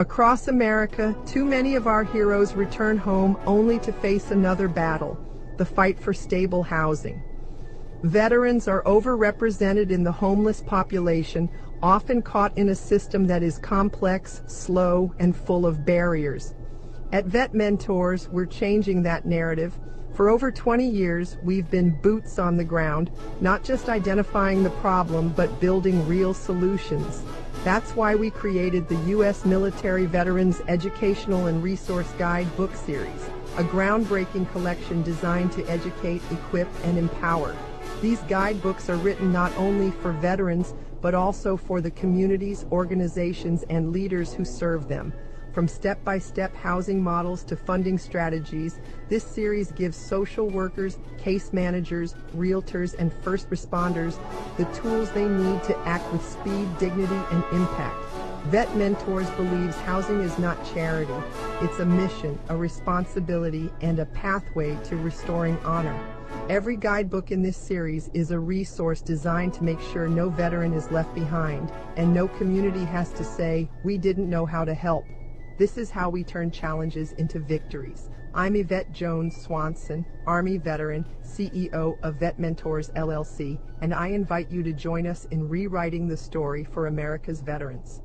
Across America, too many of our heroes return home only to face another battle, the fight for stable housing. Veterans are overrepresented in the homeless population, often caught in a system that is complex, slow, and full of barriers. At VetMentors, we're changing that narrative. For over 20 years, we've been boots on the ground, not just identifying the problem, but building real solutions. That's why we created the U.S. Military Veterans Educational and Resource Guide book series, a groundbreaking collection designed to educate, equip, and empower. These guidebooks are written not only for veterans, but also for the communities, organizations, and leaders who serve them. From step-by-step housing models to funding strategies, this series gives social workers, case managers, realtors, and first responders the tools they need to act with speed, dignity, and impact. VetMentors believes housing is not charity. It's a mission, a responsibility, and a pathway to restoring honor. Every guidebook in this series is a resource designed to make sure no veteran is left behind, and no community has to say, "We didn't know how to help." This is how we turn challenges into victories. I'm Yvette Jones Swanson, Army veteran, CEO of VetMentors LLC, and I invite you to join us in rewriting the story for America's veterans.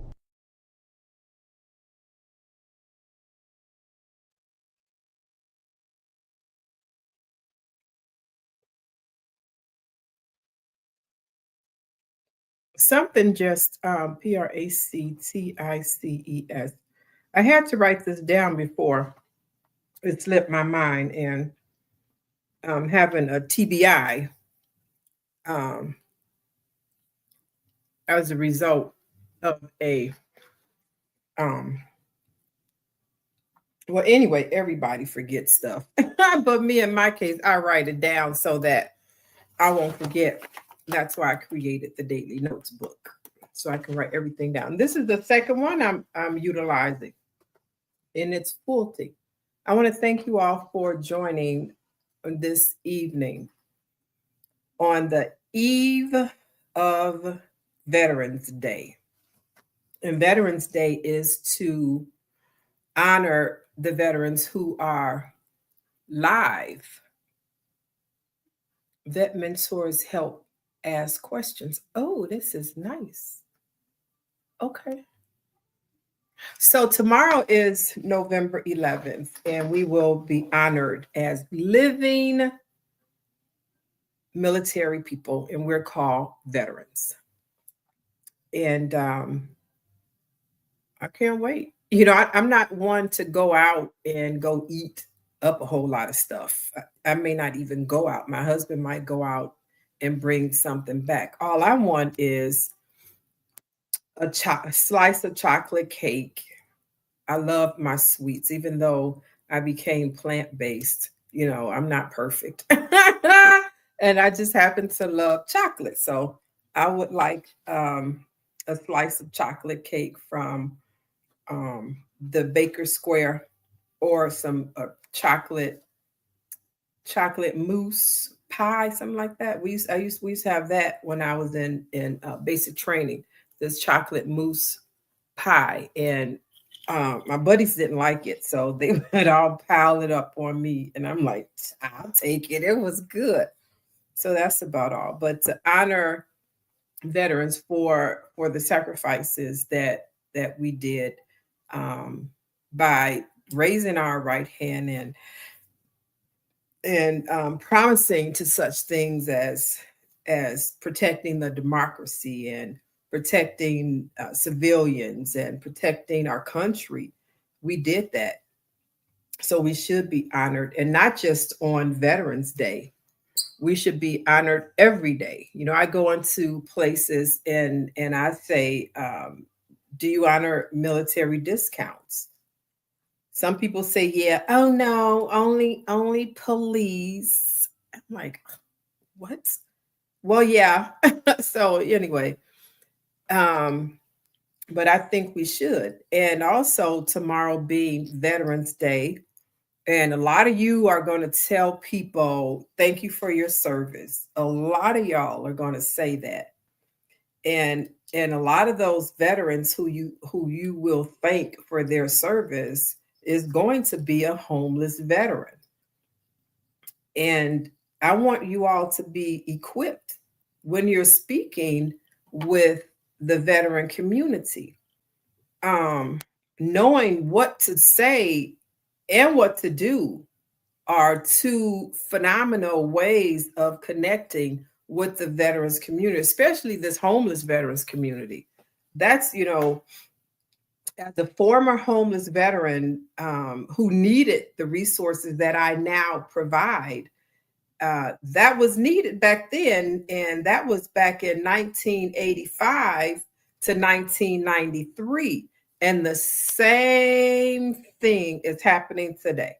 Something just Practices. I had to write this down before it slipped my mind, and having a TBI as a result of a well, anyway, everybody forgets stuff, but me, in my case, I write it down so that I won't forget. That's why I created the daily notes book, so I can write everything down. This is the second one I'm utilizing in its fullty. I want to thank you all for joining this evening on the eve of Veterans Day. And Veterans Day is to honor the veterans who are live. Vet mentors help ask questions. Oh, this is nice. Okay. So tomorrow is November 11th, and we will be honored as living military people, and we're called veterans. And I can't wait. I'm not one to go out and go eat up a whole lot of stuff. I may not even go out. My husband might go out and bring something back. All I want is a slice of chocolate cake. I love my sweets, even though I became plant-based. I'm not perfect. And I just happen to love chocolate. So I would like a slice of chocolate cake from the Baker Square, or some chocolate mousse pie, something like that. We used to have that when I was in basic training. This chocolate mousse pie, and my buddies didn't like it, so they would all pile it up on me, and I'm like, I'll take it. It was good. So that's about all. But to honor veterans for the sacrifices that we did, by raising our right hand and promising to such things as protecting the democracy and protecting civilians and protecting our country. We did that. So we should be honored, and not just on Veterans Day. We should be honored every day. I go into places and I say, do you honor military discounts? Some people say, yeah, oh no, only police. I'm like, what? Well, yeah. So anyway, but I think we should. And also tomorrow being Veterans Day, and a lot of you are going to tell people, thank you for your service. A lot of y'all are going to say that. And And a lot of those veterans who you will thank for their service is going to be a homeless veteran. And I want you all to be equipped when you're speaking with the veteran community, knowing what to say and what to do are two phenomenal ways of connecting with the veterans community, especially this homeless veterans community. That's, as a former homeless veteran who needed the resources that I now provide, that was needed back then. And that was back in 1985 to 1993. And the same thing is happening today.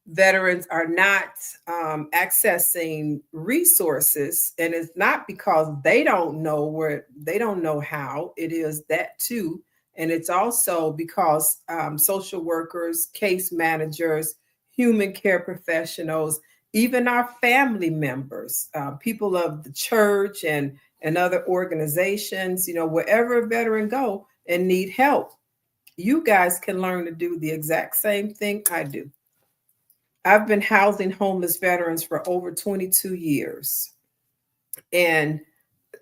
Veterans are not accessing resources, and it's not because they don't know how. It is that too, and it's also because social workers, case managers, human care professionals, even our family members, people of the church and other organizations, wherever a veteran go and need help, you guys can learn to do the exact same thing I do. I've been housing homeless veterans for over 22 years. And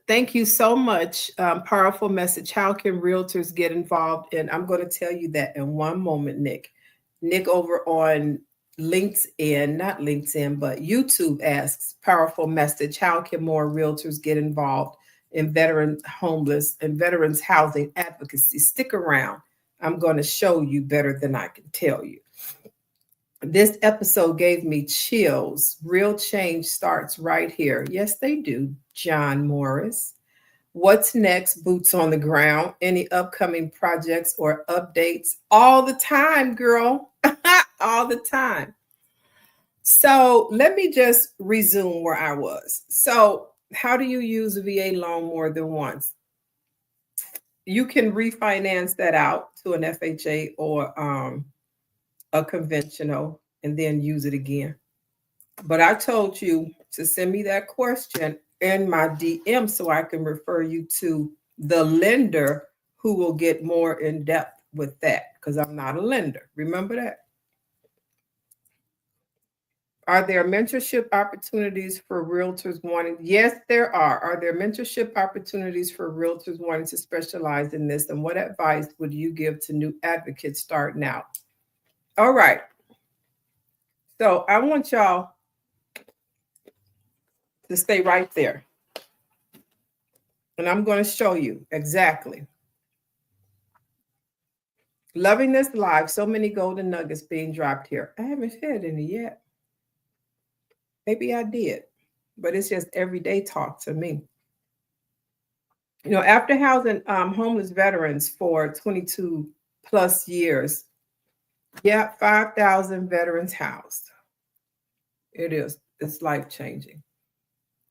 thank you so much. Powerful message. How can realtors get involved? And I'm going to tell you that in one moment, Nick. Nick over on LinkedIn, not LinkedIn, but YouTube asks, powerful message. How can more realtors get involved in veteran homeless and veterans housing advocacy? Stick around. I'm going to show you better than I can tell you. This episode gave me chills. Real change starts right here. Yes, they do, John Morris. What's next? Boots on the ground. Any upcoming projects or updates? All the time, girl. All the time. So let me just resume where I was. So how do you use a VA loan more than once? You can refinance that out to an FHA or a conventional and then use it again. But I told you to send me that question in my DM so I can refer you to the lender who will get more in depth with that, because I'm not a lender. Remember that. Are there mentorship opportunities for realtors wanting? Yes, there are. Are there mentorship opportunities for realtors wanting to specialize in this? And what advice would you give to new advocates starting out? All right. So I want y'all to stay right there. And I'm going to show you exactly. Loving this live. So many golden nuggets being dropped here. I haven't shared any yet. Maybe I did, but it's just everyday talk to me. After housing homeless veterans for 22 plus years, 5,000 veterans housed. It's life-changing.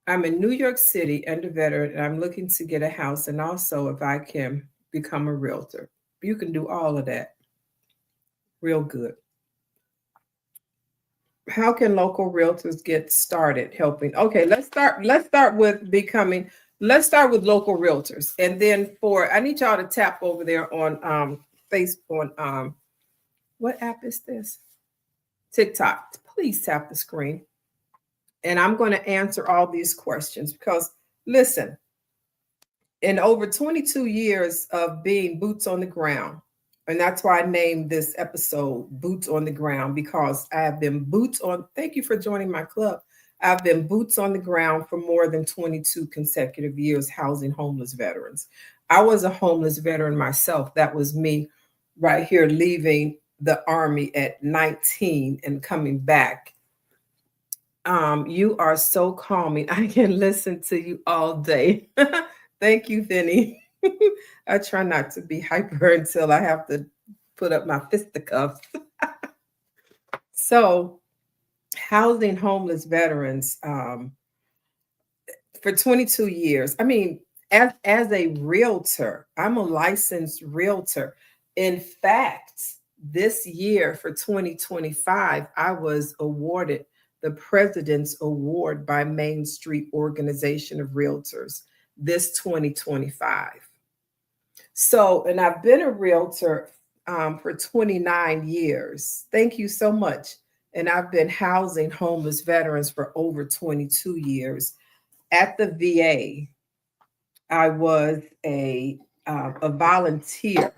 I'm in New York City and a veteran, and I'm looking to get a house, and also if I can become a realtor. You can do all of that. Real good. How can local realtors get started helping? Okay, let's start with local realtors. And then I need y'all to tap over there on Facebook. What app is this? TikTok. Please tap the screen. And I'm going to answer all these questions because, listen, in over 22 years of being boots on the ground, and that's why I named this episode Boots on the Ground, because I have been thank you for joining my club. I've been boots on the ground for more than 22 consecutive years housing homeless veterans. I was a homeless veteran myself. That was me right here leaving the Army at 19 and coming back. You are so calming. I can listen to you all day. Thank you, Vinny. I try not to be hyper until I have to put up my fisticuffs. So, housing homeless veterans for 22 years. I mean, as a realtor, I'm a licensed realtor. In fact, this year for 2025, I was awarded the President's Award by Main Street Organization of Realtors. this 2025. So, and I've been a realtor for 29 years. Thank you so much. And I've been housing homeless veterans for over 22 years. At the VA, I was a volunteer.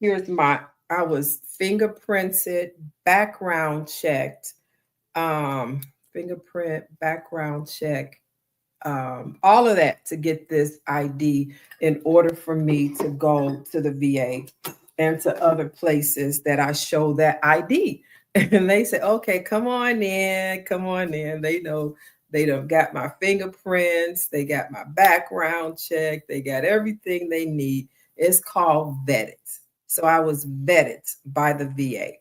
I was fingerprinted, background checked, fingerprint, background check, all of that to get this ID in order for me to go to the VA and to other places that I show that ID. And they say, okay, come on in, come on in. They know they done got my fingerprints, they got my background check, they got everything they need. It's called vetted. So I was vetted by the VA.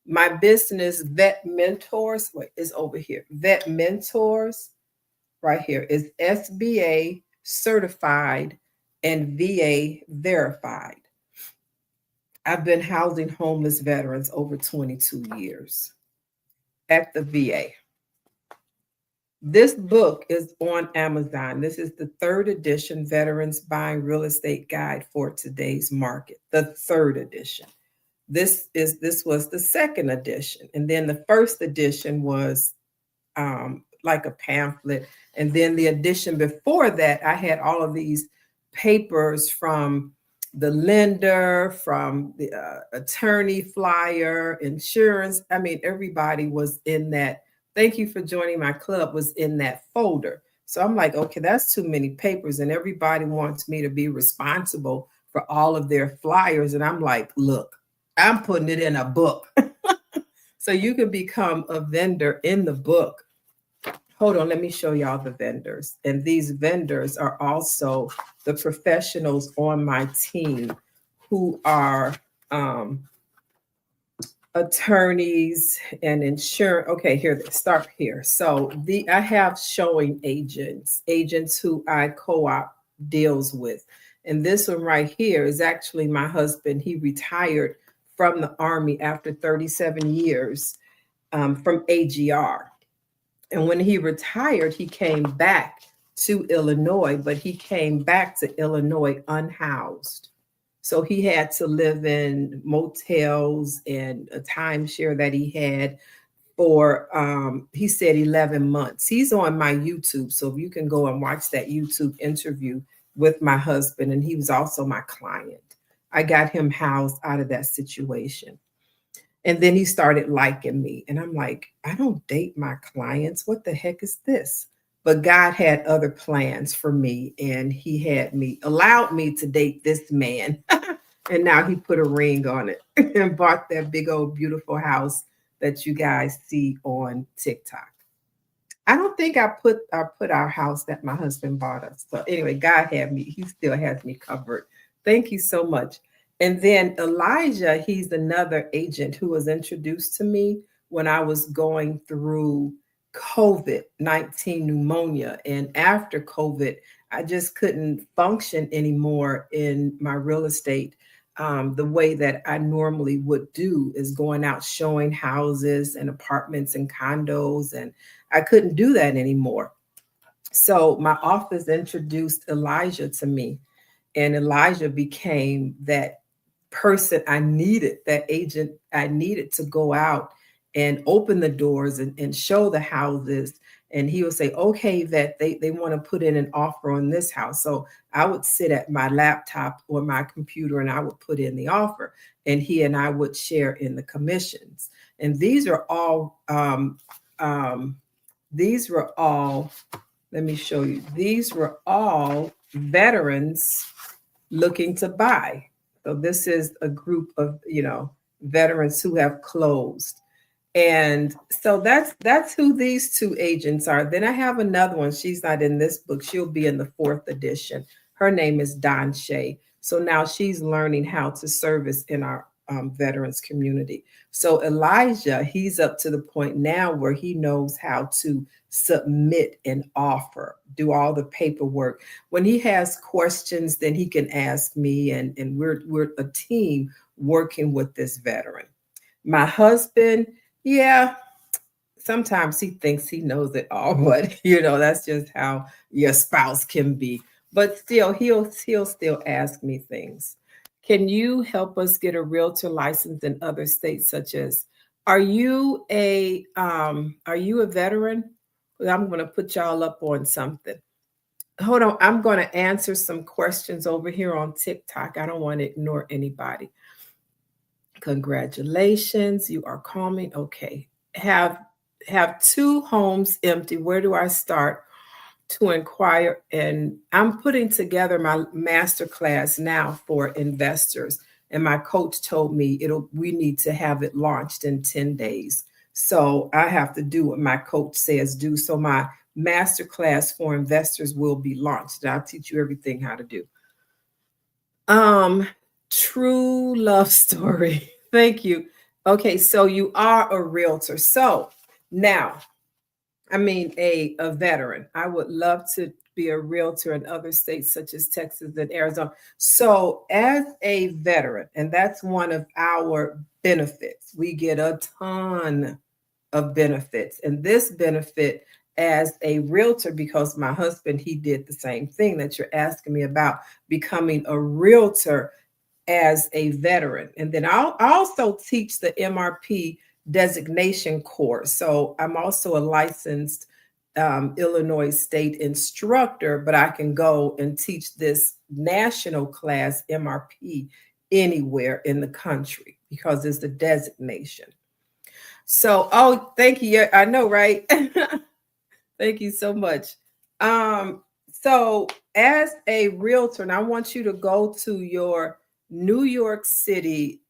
My business, VetMentors, is over here. VetMentors, right here, is SBA certified and VA verified. I've been housing homeless veterans over 22 years at the VA. This book is on Amazon. This is the 3rd edition, Veterans Buying Real Estate Guide for Today's Market, the 3rd edition. This was the 2nd edition. And then the 1st edition was like a pamphlet. And then the edition before that, I had all of these papers from the lender, from the attorney flyer, insurance. I mean, everybody was in that. Thank you for joining my club was in that folder. So I'm like, okay, that's too many papers. And everybody wants me to be responsible for all of their flyers. And I'm like, look, I'm putting it in a book. So you can become a vendor in the book. Hold on, let me show y'all the vendors. And these vendors are also the professionals on my team who are attorneys and insurance. Okay, here, start here. So I have showing agents who I co-op deals with. And this one right here is actually my husband. He retired from the Army after 37 years from AGR. And when he retired, he came back to Illinois, but he came back to Illinois unhoused. So he had to live in motels and a timeshare that he had for, he said 11 months. He's on my YouTube. So you can go and watch that YouTube interview with my husband. And he was also my client. I got him housed out of that situation. And then he started liking me. And I'm like, I don't date my clients. What the heck is this? But God had other plans for me. And he allowed me to date this man. And now he put a ring on it and bought that big old beautiful house that you guys see on TikTok. I don't think I put our house that my husband bought us. So anyway, God had me. He still has me covered. Thank you so much. And then Elijah, he's another agent who was introduced to me when I was going through COVID-19 pneumonia. And after COVID, I just couldn't function anymore in my real estate. The way that I normally would do is going out showing houses and apartments and condos, and I couldn't do that anymore. So my office introduced Elijah to me, and Elijah became that person I needed, that agent I needed to go out and open the doors and show the houses. And he would say, okay, Vet, they want to put in an offer on this house. So I would sit at my laptop or my computer and I would put in the offer, and he and I would share in the commissions. And these are all, let me show you. These were all veterans looking to buy. So this is a group of, veterans who have closed. And so that's who these two agents are. Then I have another one. She's not in this book. She'll be in the 4th edition. Her name is Don Shea. So now she's learning how to service in our veterans community. So Elijah, he's up to the point now where he knows how to submit an offer, do all the paperwork. When he has questions, then he can ask me, and we're a team working with this veteran. My husband, yeah, sometimes he thinks he knows it all, but that's just how your spouse can be. but still, he'll still ask me things. Can you help us get a realtor license in other states, such as? Are you a veteran? Well, I'm going to put y'all up on something. Hold on, I'm going to answer some questions over here on TikTok. I don't want to ignore anybody. Congratulations, you are calming. Okay. Have two homes empty. Where do I start to inquire? And I'm putting together my master class now for investors. And my coach told me we need to have it launched in 10 days. So I have to do what my coach says do. So my master class for investors will be launched. And I'll teach you everything how to do. True love story. Thank you. Okay, so you are a realtor. So now, I mean, a veteran. I would love to be a realtor in other states such as Texas and Arizona. So, as a veteran, and that's one of our benefits, we get a ton of benefits. And this benefit as a realtor, because my husband, he did the same thing that you're asking me about, becoming a realtor as a veteran. And then I'll also teach the MRP designation course. So I'm also a licensed Illinois state instructor, but I can go and teach this national class MRP anywhere in the country because it's the designation. So, oh, thank you. Yeah, I know, right? Thank you so much. So as a realtor, and I want you to go to your New York City,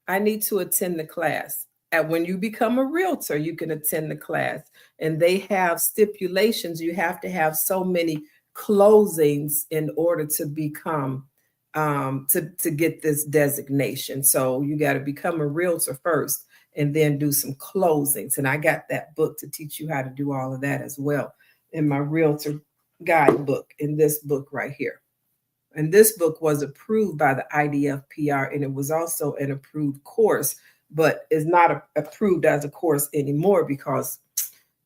I need to attend the class. And when you become a realtor, you can attend the class. And they have stipulations. You have to have so many closings in order to become to get this designation. So you got to become a realtor first and then do some closings. And I got that book to teach you how to do all of that as well in my realtor guidebook, in this book right here. And this book was approved by the IDFPR, and it was also an approved course, but is not approved as a course anymore because,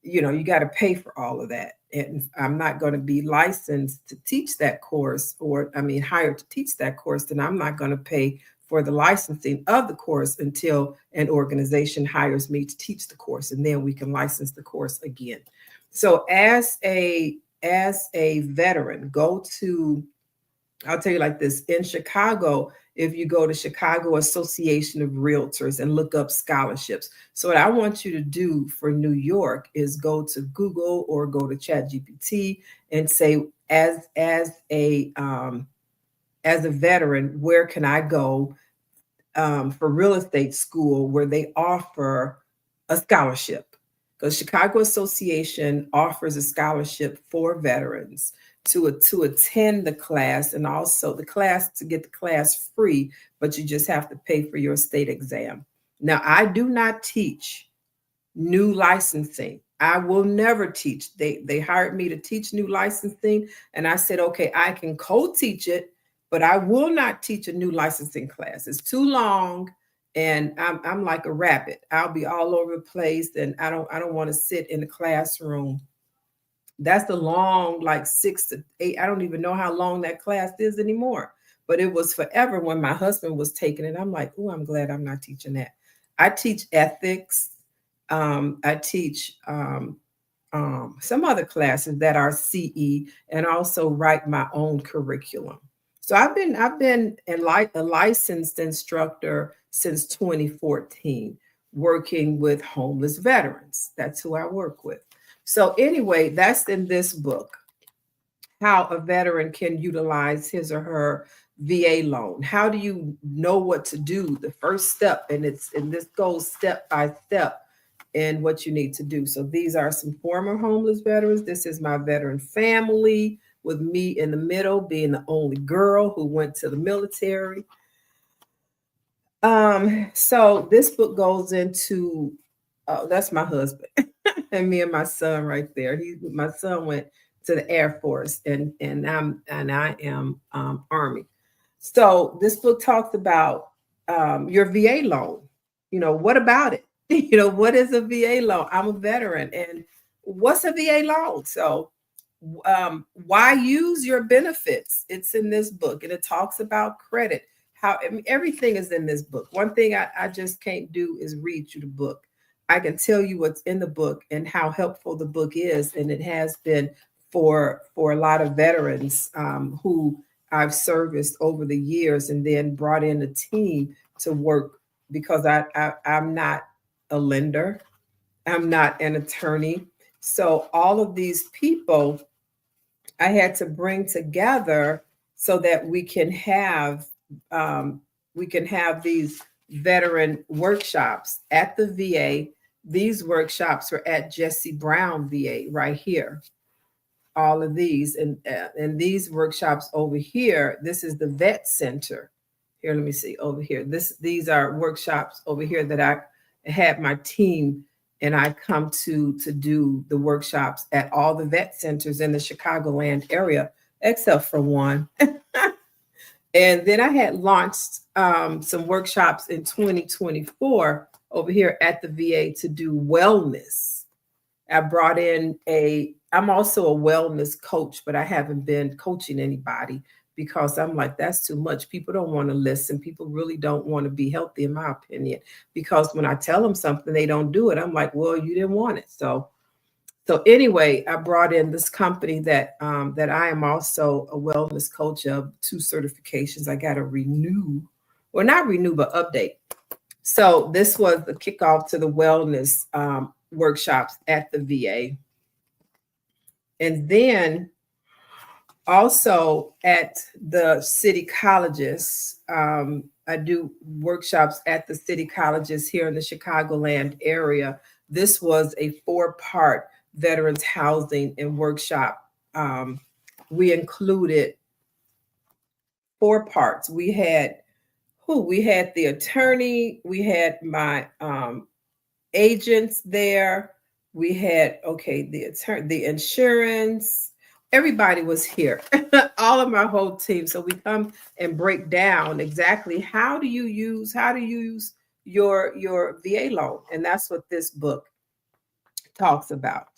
you know, you got to pay for all of that. And I'm not going to be licensed to teach that course, or I mean, hired to teach that course, then I'm not going to pay for the licensing of the course until an organization hires me to teach the course, and then we can license the course again. So as a veteran, go to, I'll tell you like this, in Chicago, if you go to Chicago Association of Realtors and look up scholarships. So what I want you to do for New York is go to Google or go to ChatGPT and say, as a veteran, where can I go for real estate school where they offer a scholarship? Because Chicago Association offers a scholarship for veterans to attend the class, and also the class, to get the class free, but you just have to pay for your state exam. Now, I do not teach new licensing. I will never teach. They hired me to teach new licensing, and I said, okay, I can co-teach it, but I will not teach a new licensing class. It's too long, and I'm like a rabbit. I'll be all over the place, and I don't want to sit in the classroom. That's the long, like 6 to 8. I don't even know how long that class is anymore. But it was forever when my husband was taking it. I'm like, oh, I'm glad I'm not teaching that. I teach ethics. I teach some other classes that are CE, and also write my own curriculum. So I've been a licensed instructor since 2014, working with homeless veterans. That's who I work with. So anyway, that's in this book, how a veteran can utilize his or her VA loan. How do you know what to do? The first step, and this goes step by step in what you need to do. So these are some former homeless veterans. This is my veteran family, with me in the middle, being the only girl who went to the military. So this book goes into, that's my husband and me and my son right there. My son went to the Air Force, and I am Army. So this book talks about your VA loan. You know, what about it? You know, what is a VA loan? I'm a veteran, and what's a VA loan? So Why use your benefits? It's in this book, and it talks about credit. How, I mean, everything is in this book. One thing I just can't do is read you the book. I can tell you what's in the book and how helpful the book is, and it has been for a lot of veterans who I've serviced over the years, and then brought in a team to work, because I'm not a lender, I'm not an attorney. So all of these people I had to bring together so that we can have these veteran workshops at the VA. These workshops are at Jesse Brown VA right here. All of these, and these workshops over here. This is the Vet Center. Here, let me see over here. These are workshops over here that I had my team and I come to do the workshops at all the vet centers in the Chicagoland area, except for one. And then I had launched some workshops in 2024 over here at the VA to do wellness. I brought in I'm also a wellness coach, but I haven't been coaching anybody because I'm like, that's too much. People don't want to listen. People really don't want to be healthy, in my opinion, because when I tell them something, they don't do it. I'm like, well, you didn't want it. So anyway, I brought in this company that I am also a wellness coach of, 2 certifications. I got to renew, well, not renew, but update. So this was the kickoff to the wellness workshops at the VA. And then also at the city colleges, I do workshops at the city colleges here in the Chicagoland area. This was a 4-part veterans housing and workshop. We included 4 parts. We had the attorney, we had my agents there, we had the attorney, the insurance, everybody was here. All of my whole team. So we come and break down exactly how do you use your VA loan, and that's what this book talks about.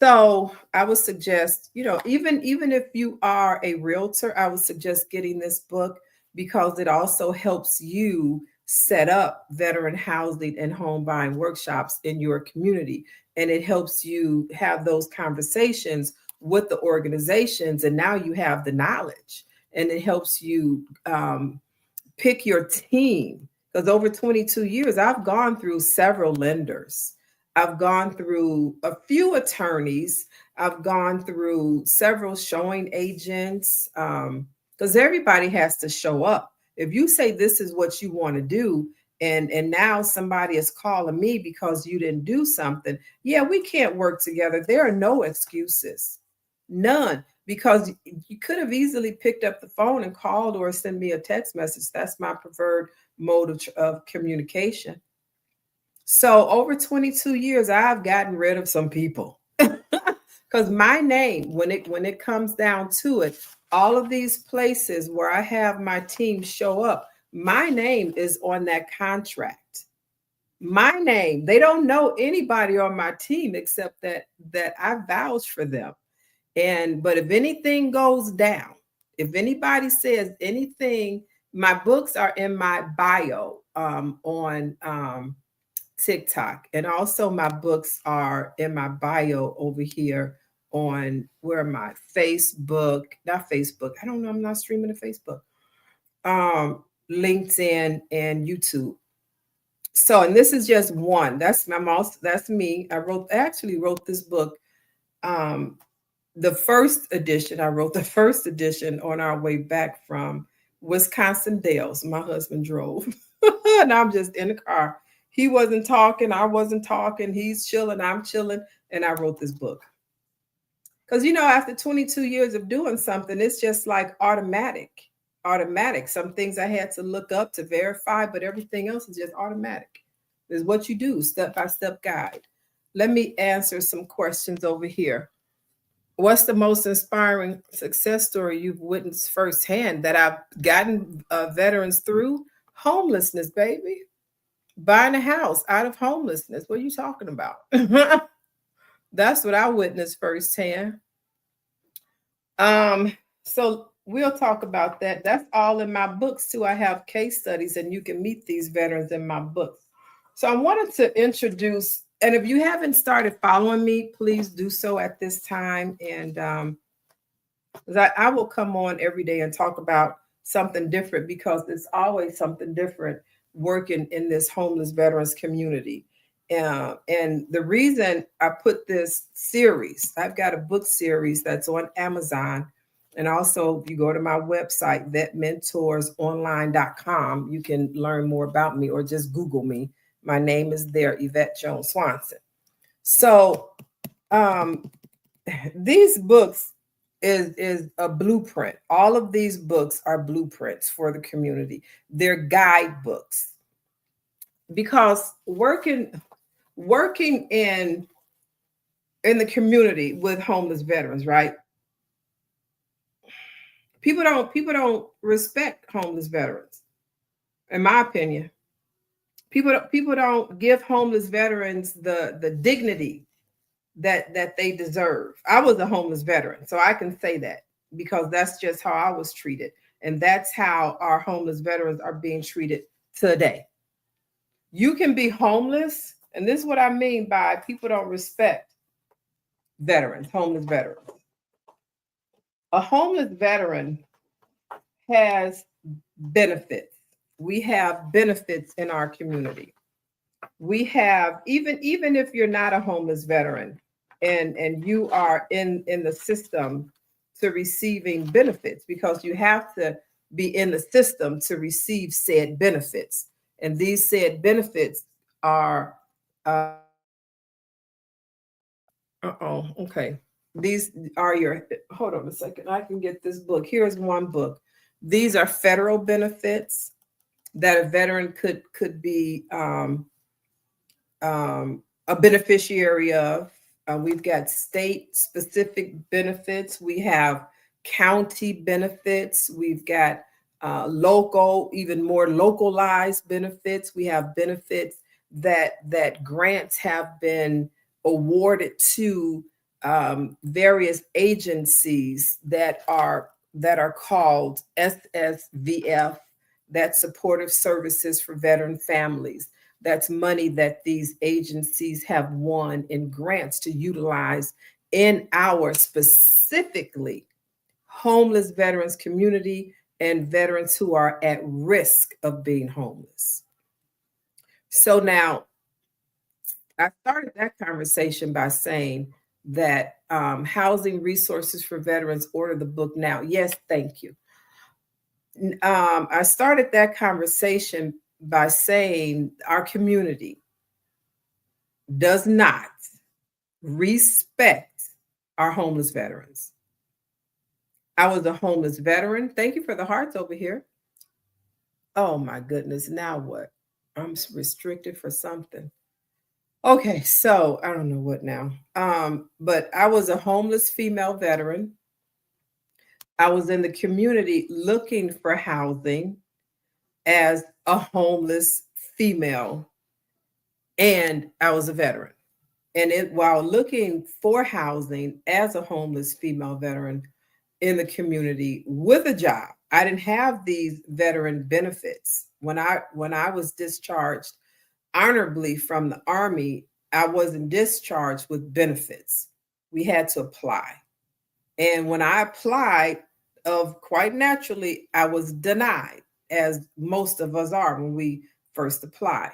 So I would suggest, even if you are a realtor, I would suggest getting this book, because it also helps you set up veteran housing and home buying workshops in your community. And it helps you have those conversations with the organizations. And now you have the knowledge, and it helps you pick your team. Because over 22 years, I've gone through several lenders. I've gone through a few attorneys. I've gone through several showing agents, because everybody has to show up. If you say this is what you want to do, and now somebody is calling me because you didn't do something, yeah, we can't work together. There are no excuses, none, because you could have easily picked up the phone and called or sent me a text message. That's my preferred mode of communication. So over 22 years, I've gotten rid of some people, because my name, when it comes down to it, all of these places where I have my team show up, my name is on that contract. My name, they don't know anybody on my team except that I vouch for them. But if anything goes down, if anybody says anything, my books are in my bio on TikTok. And also my books are in my bio over here on Facebook, not Facebook. I don't know. I'm not streaming to Facebook. LinkedIn and YouTube. So, and this is just one. That's me. I actually wrote this book. The first edition, I wrote the first edition on our way back from Wisconsin Dells. My husband drove, and I'm just in the car. He wasn't talking, I wasn't talking. He's chilling, I'm chilling, and I wrote this book. Because after 22 years of doing something, it's just like automatic. Some things I had to look up to verify, but everything else is just automatic. It's what you do, step-by-step guide. Let me answer some questions over here. What's the most inspiring success story you've witnessed firsthand that I've gotten veterans through? Homelessness, baby. Buying a house out of homelessness. What are you talking about? That's what I witnessed firsthand. So we'll talk about that. That's all in my books too. I have case studies, and you can meet these veterans in my books. So I wanted to introduce, and if you haven't started following me, please do so at this time. And I will come on every day and talk about something different, because there's always something different working in this homeless veterans community. And the reason I put this series, I've got a book series that's on Amazon. And also, if you go to my website, vetmentorsonline.com, you can learn more about me, or just Google me. My name is there, Yvette Jones Swanson. So these books is a blueprint. All of these books are blueprints for the community. They're guidebooks, because working in the community with homeless veterans, right? People don't respect homeless veterans, in my opinion. People don't give homeless veterans the dignity that they deserve. I was a homeless veteran, so I can say that, because that's just how I was treated, and that's how our homeless veterans are being treated today. You can be homeless, and this is what I mean by people don't respect veterans, homeless veterans. A homeless veteran has benefits. We have benefits in our community. We have, even if you're not a homeless veteran, and you are in the system to receiving benefits, because you have to be in the system to receive said benefits. And these said benefits are okay. These are your, hold on a second, I can get this book. Here's one book. These are federal benefits that a veteran could be a beneficiary of. We've got state specific benefits. We have county benefits. We've got local, even more localized benefits. We have benefits that grants have been awarded to various agencies that are called SSVF, that's Supportive Services for Veteran Families. That's money that these agencies have won in grants to utilize in our specifically homeless veterans community, and veterans who are at risk of being homeless. So now, I started that conversation by saying that Housing Resources for Veterans, order the book now. Yes, thank you. I started that conversation by saying our community does not respect our homeless veterans. I was a homeless veteran. Thank you for the hearts over here. Oh my goodness. Now what? I'm restricted for something. Okay, so I don't know what now. But I was a homeless female veteran. I was in the community looking for housing as a homeless female, and I was a veteran. And while looking for housing as a homeless female veteran in the community with a job, I didn't have these veteran benefits. When I was discharged honorably from the Army, I wasn't discharged with benefits. We had to apply. And when I applied, quite naturally, I was denied, as most of us are when we first apply.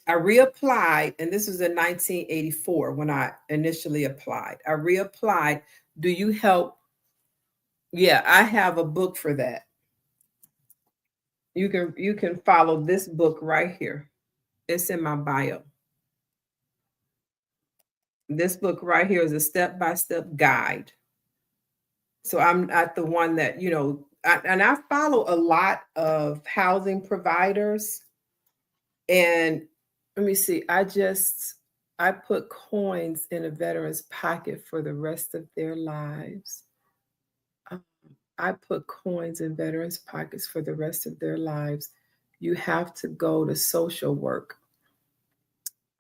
I reapplied, and this was in 1984 when I initially applied. I reapplied. Do you help? Yeah, I have a book for that. You can follow this book right here. It's in my bio. This book right here is a step-by-step guide. So I'm not the one that, and I follow a lot of housing providers. And let me see, I put coins in a veteran's pocket for the rest of their lives. I put coins in veterans' pockets for the rest of their lives. You have to go to social work.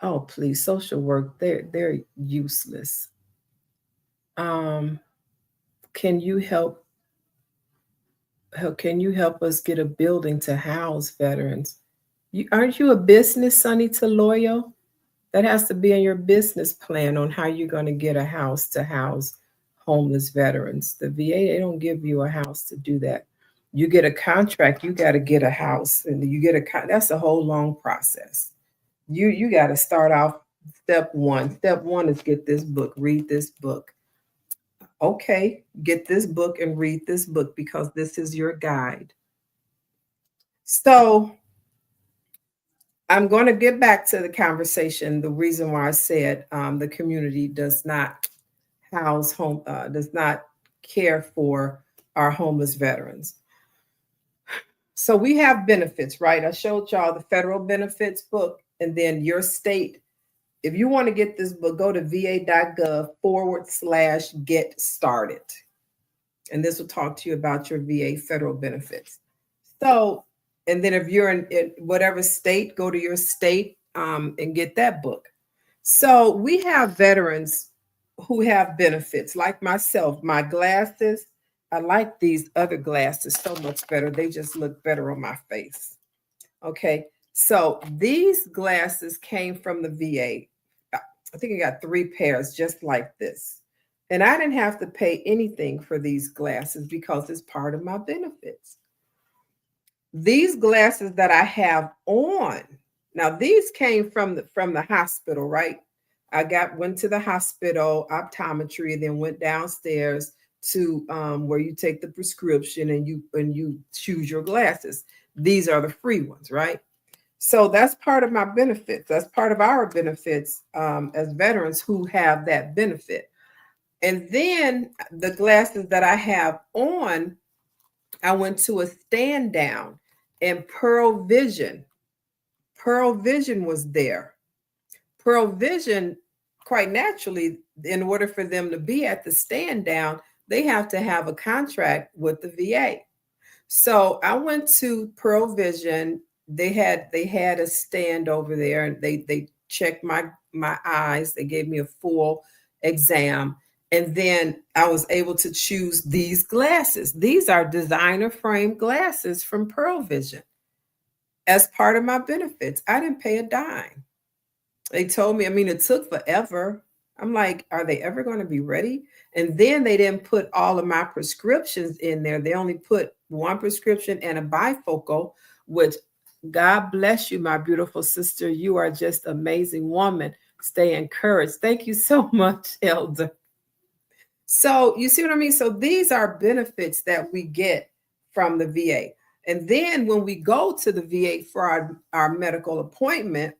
Oh, please, social work, they're useless. can you help can you help us get a building to house veterans? Aren't you a business, Sonny Taloyo? That has to be in your business plan on how you're going to get a house to house homeless veterans. The VA, they don't give you a house to do that. You get a contract, you got to get a house, and you get that's a whole long process. You got to start off step one. Step one is get this book, read this book. Okay, get this book and read this book because this is your guide. So I'm going to get back to the conversation. The reason why I said the community does not does not care for our homeless veterans. So we have benefits, right? I showed y'all the federal benefits book, and then your state. If you want to get this book, go to va.gov/get started. And this will talk to you about your VA federal benefits. So, and then if you're in whatever state, go to your state and get that book. So we have veterans who have benefits, like myself. My glasses, I like these other glasses so much better. They just look better on my face. Okay, so these glasses came from the VA. I think I got 3 pairs just like this. And I didn't have to pay anything for these glasses because it's part of my benefits. These glasses that I have on, now these came from the hospital, right? I went to the hospital, optometry, and then went downstairs to where you take the prescription and you choose your glasses. These are the free ones, right? So that's part of my benefits. That's part of our benefits as veterans who have that benefit. And then the glasses that I have on, I went to a stand down and Pearl Vision was there. Pearl Vision, quite naturally, in order for them to be at the stand down, they have to have a contract with the VA. So I went to Pearl Vision. They had a stand over there, and they checked my eyes. They gave me a full exam, and then I was able to choose these glasses. These are designer frame glasses from Pearl Vision as part of my benefits. I didn't pay a dime. They told me, it took forever. I'm like, are they ever going to be ready? And then they didn't put all of my prescriptions in there. They only put 1 prescription and a bifocal, which, God bless you, my beautiful sister. You are just an amazing woman. Stay encouraged. Thank you so much, Elder. So you see what I mean? So these are benefits that we get from the VA. And then when we go to the VA for our medical appointment,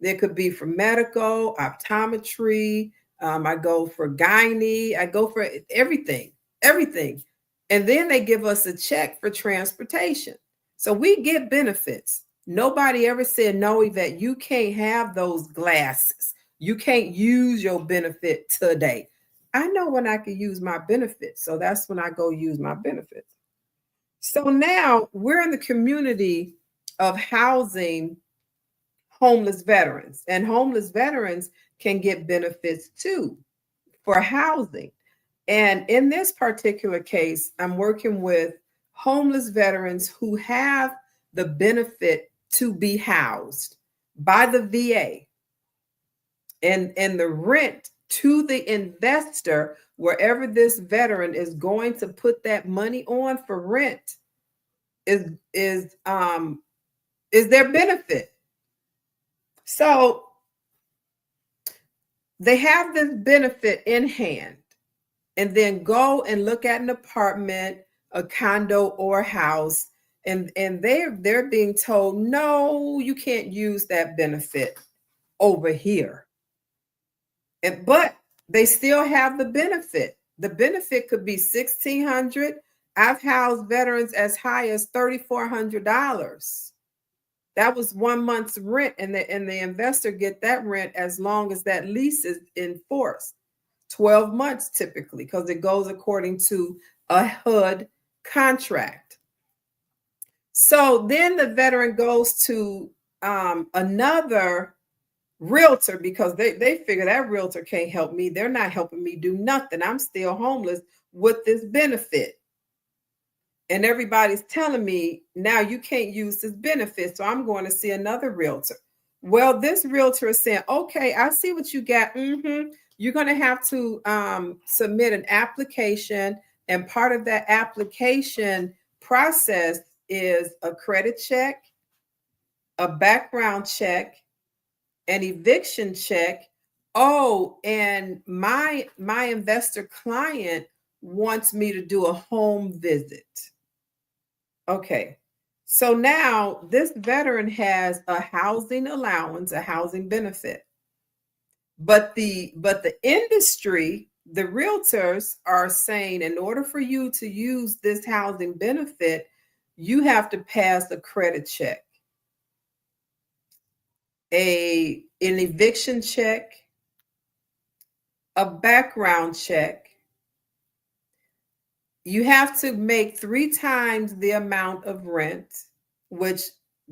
there could be for medical, optometry. I go for gynae. I go for everything. And then they give us a check for transportation. So we get benefits. Nobody ever said, no, Yvette, you can't have those glasses. You can't use your benefit today. I know when I can use my benefits. So that's when I go use my benefits. So now we're in the community of housing homeless veterans, and homeless veterans can get benefits too for housing. And in this particular case, I'm working with homeless veterans who have the benefit to be housed by the VA, and the rent to the investor, wherever this veteran is going to put that money on for rent, is their benefit. So they have this benefit in hand, and then go and look at an apartment, a condo, or a house, and they're being told, no, you can't use that benefit over here. But they still have the benefit. The benefit could be $1,600. I've housed veterans as high as $3,400. That was 1 month's rent, and the investor get that rent as long as that lease is in force. 12 months typically, because it goes according to a HUD contract. So then the veteran goes to another realtor, because they figure that realtor can't help me. They're not helping me do nothing. I'm still homeless. with this benefit. And everybody's telling me, now you can't use this benefit, so I'm going to see another realtor. Well, this realtor is saying, okay, I see what you got. You're going to have to submit an application. And part of that application process is a credit check, a background check, an eviction check. Oh, and my investor client wants me to do a home visit. Okay. So now this veteran has a housing allowance, a housing benefit. But the industry, the realtors are saying, in order for you to use this housing benefit, you have to pass a credit check, an eviction check, a background check. You have to make 3 times the amount of rent, which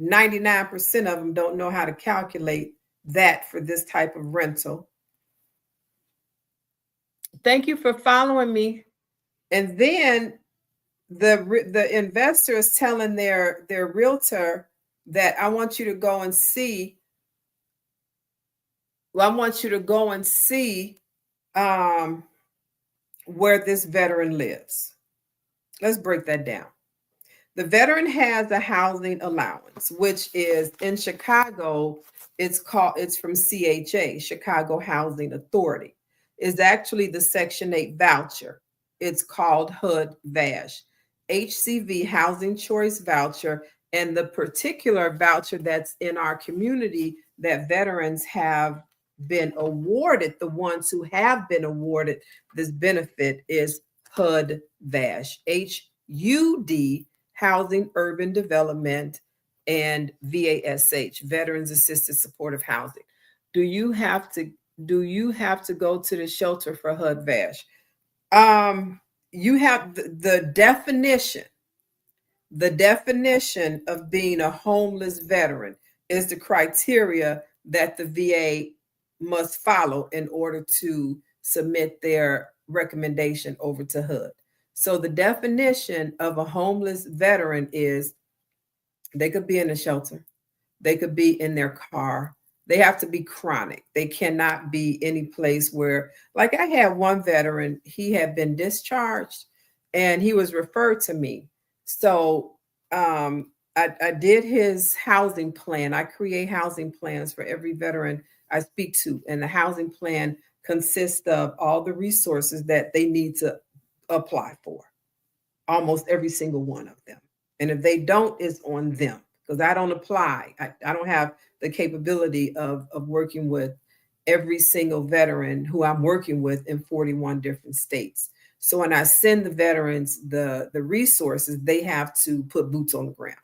99% of them don't know how to calculate that for this type of rental. Thank you for following me. And then the investor is telling their realtor that I want you to go and see. Well, I want you to go and see where this veteran lives. Let's break that down. The veteran has a housing allowance, which is in Chicago, it's from CHA, Chicago Housing Authority. It's actually the Section 8 voucher. It's called HUD-VASH, HCV Housing Choice Voucher. And the particular voucher that's in our community that veterans have been awarded, the ones who have been awarded this benefit, is HUD-VASH, HUD, Housing, Urban Development, and VASH, Veterans Assisted Supportive Housing. Do you have to go to the shelter for HUD-VASH? You have the definition. The definition of being a homeless veteran is the criteria that the VA must follow in order to submit their recommendation over to HUD. So the definition of a homeless veteran is they could be in a shelter, they could be in their car, they have to be chronic. They cannot be any place where, like I had one veteran, he had been discharged and he was referred to me. So I did his housing plan. I create housing plans for every veteran I speak to, and the housing plan consists of all the resources that they need to apply for, almost every single one of them. And if they don't, it's on them, because I don't apply. I don't have the capability of working with every single veteran who I'm working with in 41 different states. So when I send the veterans the resources, they have to put boots on the ground.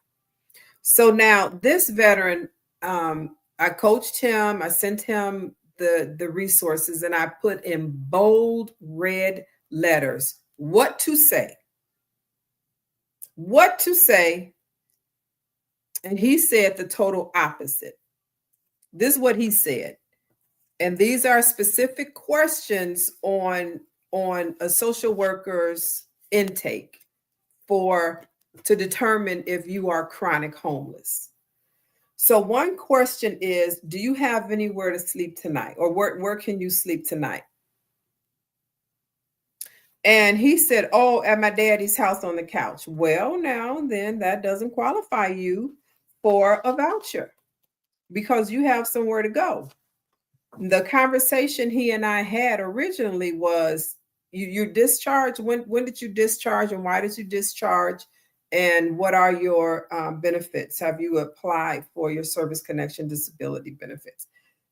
So now this veteran, I coached him, I sent him the resources, and I put in bold red letters what to say. What to say. And he said the total opposite. This is what he said. And these are specific questions on a social worker's intake to determine if you are chronic homeless. So one question is, do you have anywhere to sleep tonight? Or where can you sleep tonight? And he said, oh, at my daddy's house on the couch. Well, now then that doesn't qualify you for a voucher because you have somewhere to go. The conversation he and I had originally was, you're discharged. When did you discharge, and why did you discharge? And what are your benefits? Have you applied for your service connection disability benefits?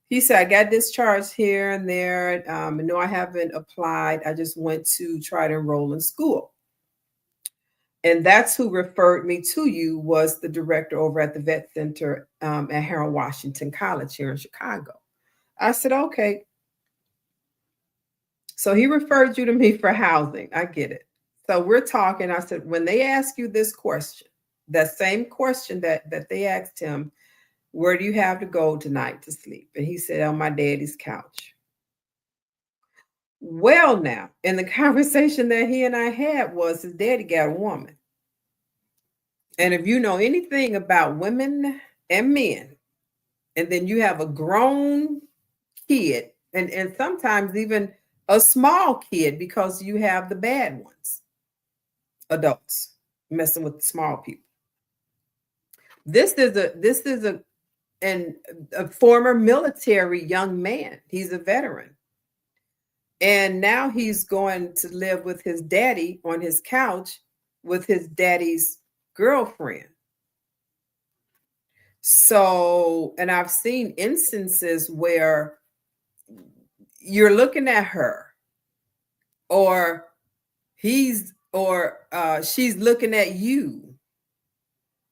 He said, I got discharged here and there. No, I haven't applied. I just went to try to enroll in school. And that's who referred me to you, was the director over at the Vet Center at Harold Washington College here in Chicago. I said, okay. So he referred you to me for housing. I get it. So we're talking. I said, when they ask you this question, that same question that they asked him, where do you have to go tonight to sleep? And he said, on my daddy's couch. Well, now, and the conversation that he and I had was his daddy got a woman. And if you know anything about women and men, and then you have a grown kid, and sometimes even a small kid, because you have the bad ones, adults messing with the small people. This is a former military young man. He's a veteran. And now he's going to live with his daddy on his couch with his daddy's girlfriend. So, and I've seen instances where you're looking at her, or she's looking at you,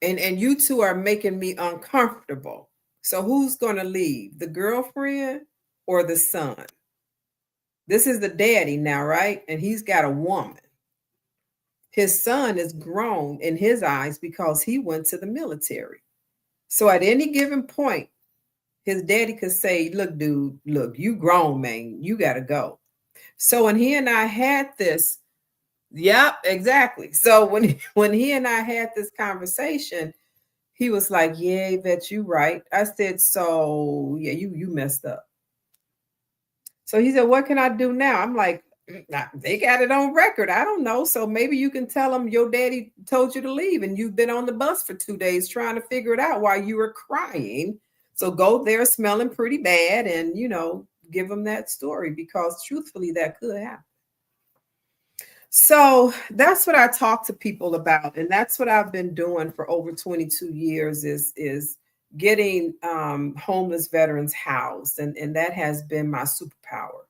and you two are making me uncomfortable. So who's going to leave, the girlfriend or the son? This is the daddy now, right? And he's got a woman. His son is grown in his eyes because he went to the military. So at any given point, his daddy could say, look, dude, look, you grown, man, you got to go. So when he and I had this, yep, exactly. So when he and I had this conversation, he was like, yeah, Vet, you right. I said, so yeah, you messed up. So he said, what can I do now? I'm like, they got it on record. I don't know. So maybe you can tell them your daddy told you to leave and you've been on the bus for 2 days trying to figure it out while you were crying. So go there smelling pretty bad and, give them that story, because truthfully, that could happen. So that's what I talk to people about. And that's what I've been doing for over 22 years is getting homeless veterans housed. And that has been my superpower.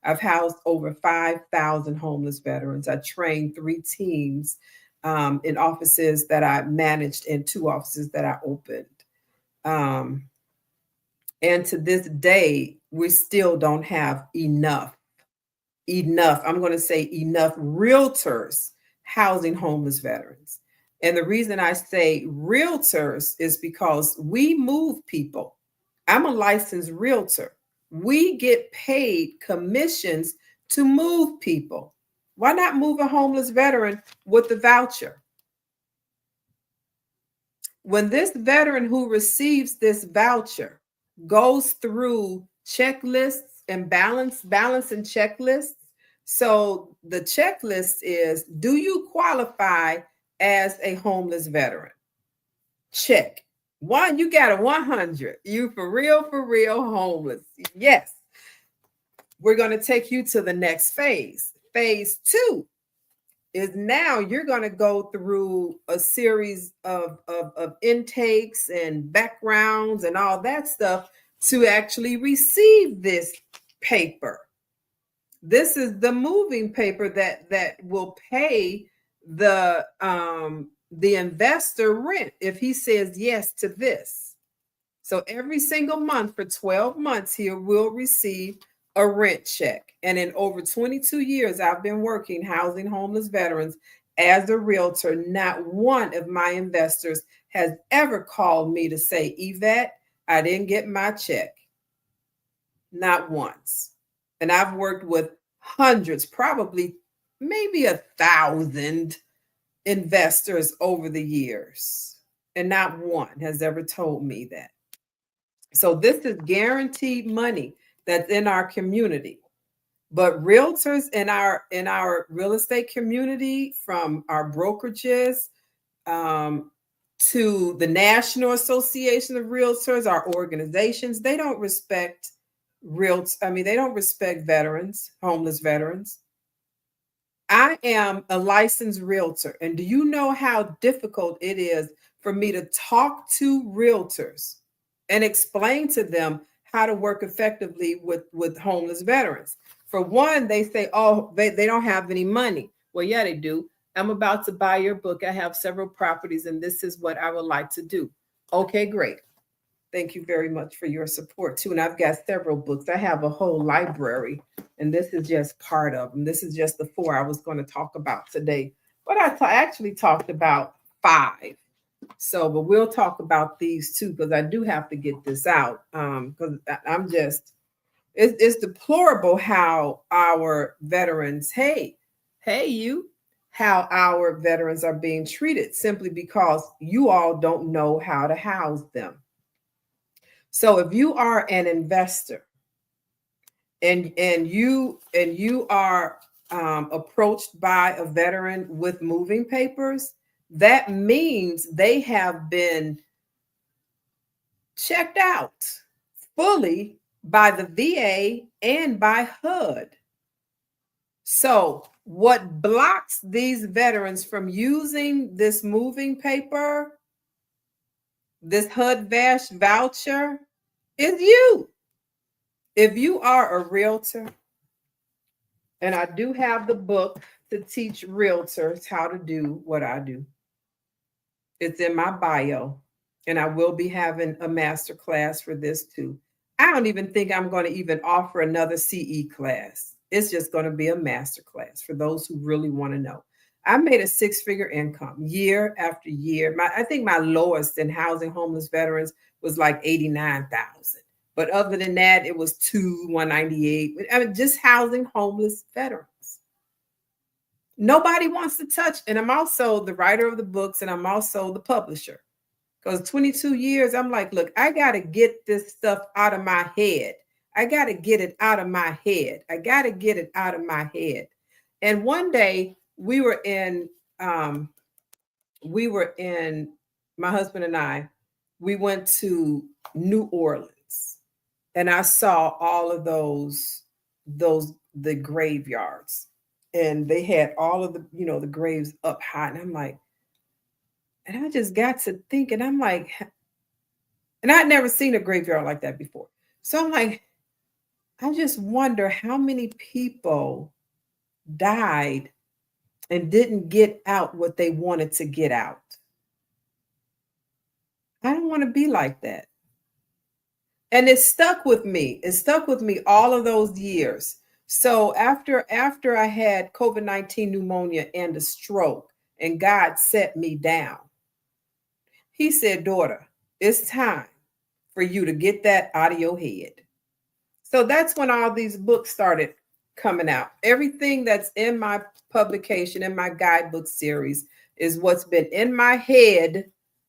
I've housed over 5,000 homeless veterans. I trained 3 teams in offices that I managed and 2 offices that I opened. And to this day, we still don't have enough, I'm going to say enough realtors housing homeless veterans. And the reason I say realtors is because we move people. I'm a licensed realtor. We get paid commissions to move people. Why not move a homeless veteran with the voucher? When this veteran who receives this voucher goes through checklists and balance and checklists. So the checklist is, do you qualify as a homeless veteran? Check. 1, you got a 100. You for real homeless. Yes. We're going to take you to the next phase. Phase 2 is now you're going to go through a series of intakes and backgrounds and all that stuff to actually receive this paper. This is the moving paper that will pay the investor rent if he says yes to this. So every single month for 12 months, he will receive a rent check. And in over 22 years, I've been working housing homeless veterans as a realtor. Not one of my investors has ever called me to say, Yvette, I didn't get my check. Not once. And I've worked with hundreds, probably maybe 1,000 investors over the years. And not one has ever told me that. So this is guaranteed money that's in our community. But realtors in our real estate community, from our brokerages to the National Association of Realtors, our organizations, they don't respect they don't respect veterans, homeless veterans. I am a licensed realtor, and do you know how difficult it is for me to talk to realtors and explain to them how to work effectively with homeless veterans? For one, they say, oh, they don't have any money. Well, yeah, they do. I'm about to buy your book. I have several properties, and this is what I would like to do. Okay, great. Thank you very much for your support too. And I've got several books. I have a whole library, and this is just part of them. This is just the 4 I was going to talk about today. But I actually talked about 5. So, but we'll talk about these 2 because I do have to get this out because I'm just, It's deplorable how our veterans, how our veterans are being treated simply because you all don't know how to house them. So if you are an investor and you are approached by a veteran with moving papers, that means they have been checked out fully by the VA and by HUD. So what blocks these veterans from using this moving paper, this HUD-VASH voucher, is you. If you are a realtor, and I do have the book to teach realtors how to do what I do. It's in my bio, and I will be having a master class for this too. I don't even think I'm going to even offer another CE class. It's just going to be a master class for those who really want to know. I made a six-figure income year after year. I think my lowest in housing homeless veterans was like 89,000. But other than that, it was 198. I mean, just housing homeless veterans. Nobody wants to touch. And I'm also the writer of the books, and I'm also the publisher. Because 22 years, I'm like, look, I got to get this stuff out of my head. I got to get it out of my head. I got to get it out of my head. And one day we were in, my husband and I, we went to New Orleans, and I saw all of the graveyards, and they had all of the graves up high. And I'm like, and I just got to thinking, I'm like, and I'd never seen a graveyard like that before. So I'm like, I just wonder how many people died and didn't get out what they wanted to get out. I don't want to be like that. And it stuck with me. It stuck with me all of those years. So after I had COVID-19 pneumonia and a stroke, and God set me down, he said, daughter, it's time for you to get that out of your head. So that's when all these books started coming out. Everything that's in my publication, in my guidebook series, is what's been in my head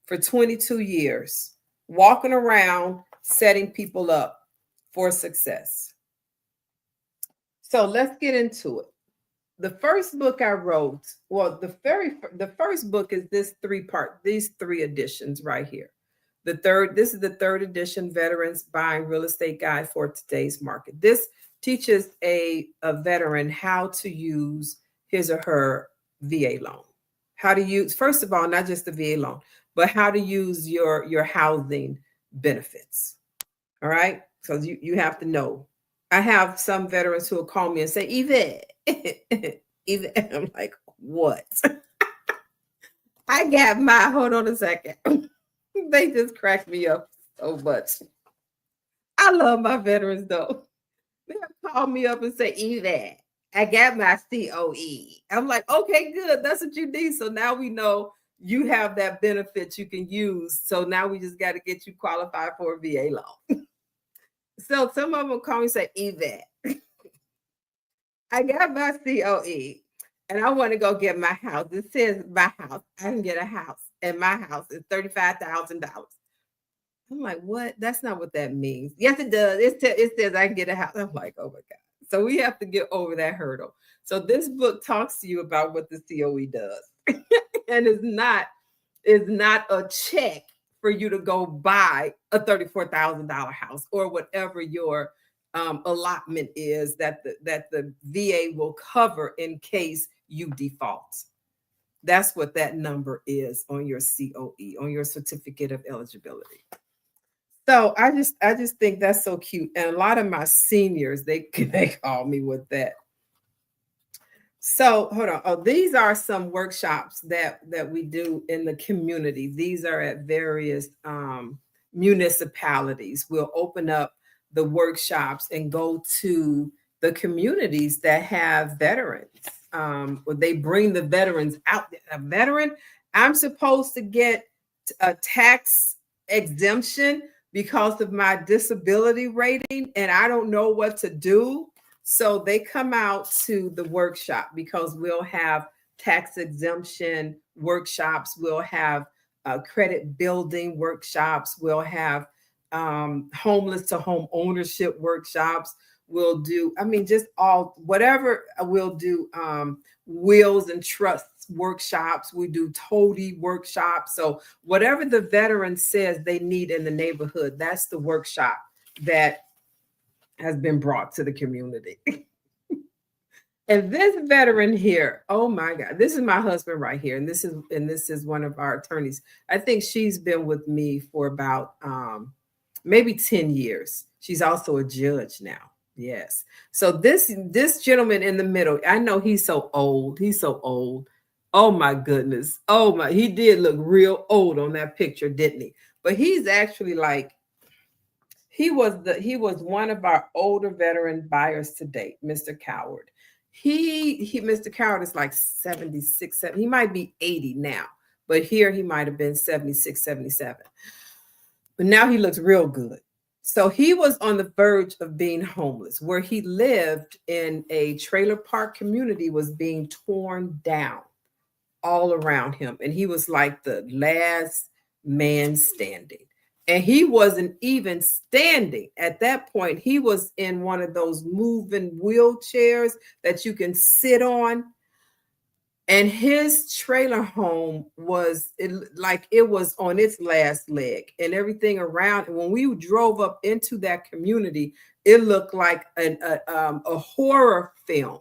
for 22 years, walking around, setting people up for success. So let's get into it. The first book I wrote, well, the first book is these three editions right here. This is the third edition, Veterans Buying Real Estate Guide for Today's Market. This teaches a veteran how to use his or her VA loan. How to use, first of all, not just the VA loan, but how to use your housing benefits. All right. So you have to know. I have some veterans who will call me and say, Yvette, Yvette. I'm like, what? I got my, hold on a second. They just crack me up so much. I love my veterans though. They'll call me up and say, Yvette, I got my COE. I'm like, okay, good. That's what you need. So now we know you have that benefit you can use. So now we just got to get you qualified for a VA loan. So some of them call me and say, Yvette, I got my COE and I want to go get my house. It says my house. I can get a house, and my house is $35,000. I'm like, what? That's not what that means. Yes, it does. It says I can get a house. I'm like, oh my God. So we have to get over that hurdle. So this book talks to you about what the COE does. And it's not a check for you to go buy a $34,000 house or whatever your allotment is that the VA will cover in case you default. That's what that number is on your COE, on your certificate of eligibility. So I just think that's so cute. And a lot of my seniors, they call me with that. So hold on. Oh, these are some workshops that we do in the community. These are at various municipalities. We'll open up the workshops and go to the communities that have veterans. They bring the veterans out. A veteran, I'm supposed to get a tax exemption because of my disability rating and I don't know what to do. So they come out to the workshop because we'll have tax exemption workshops, we'll have credit building workshops, we'll have homeless to home ownership workshops. We'll do, I mean, just all whatever. We'll do wills and trusts workshops. We do toady workshops. So whatever the veteran says they need in the neighborhood, that's the workshop that has been brought to the community. And this veteran here, oh my God, this is my husband right here. And this is one of our attorneys. I think she's been with me for about maybe 10 years. She's also a judge now. Yes. So this gentleman in the middle, I know he's so old. He's so old. Oh my goodness. Oh my, he did look real old on that picture, didn't he? But he's actually like, he was one of our older veteran buyers to date, Mr. Coward. Mr. Coward is like 76, 70, he might be 80 now, but here he might have been 76, 77. But now he looks real good. So he was on the verge of being homeless. Where he lived in a trailer park community was being torn down all around him. And he was like the last man standing. And he wasn't even standing at that point. He was in one of those moving wheelchairs that you can sit on. And his trailer home was like it was on its last leg, and everything around. And when we drove up into that community, it looked like a horror film.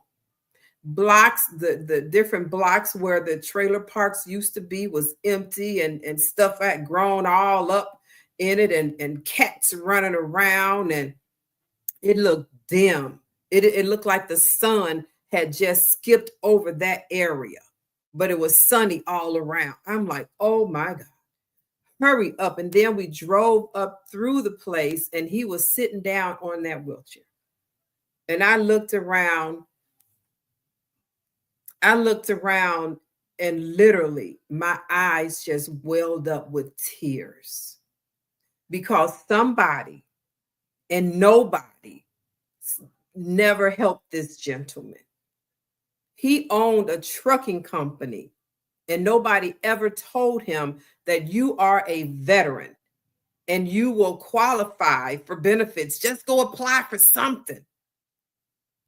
Blocks, the different blocks where the trailer parks used to be was empty, and stuff had grown all up in it, and cats running around, and it looked dim. It looked like the sun had just skipped over that area, but it was sunny all around. I'm like, oh my God, hurry up. And then we drove up through the place, and he was sitting down on that wheelchair. And I looked around, and literally my eyes just welled up with tears, because somebody and nobody never helped this gentleman. He owned a trucking company, and nobody ever told him that you are a veteran and you will qualify for benefits. Just go apply for something.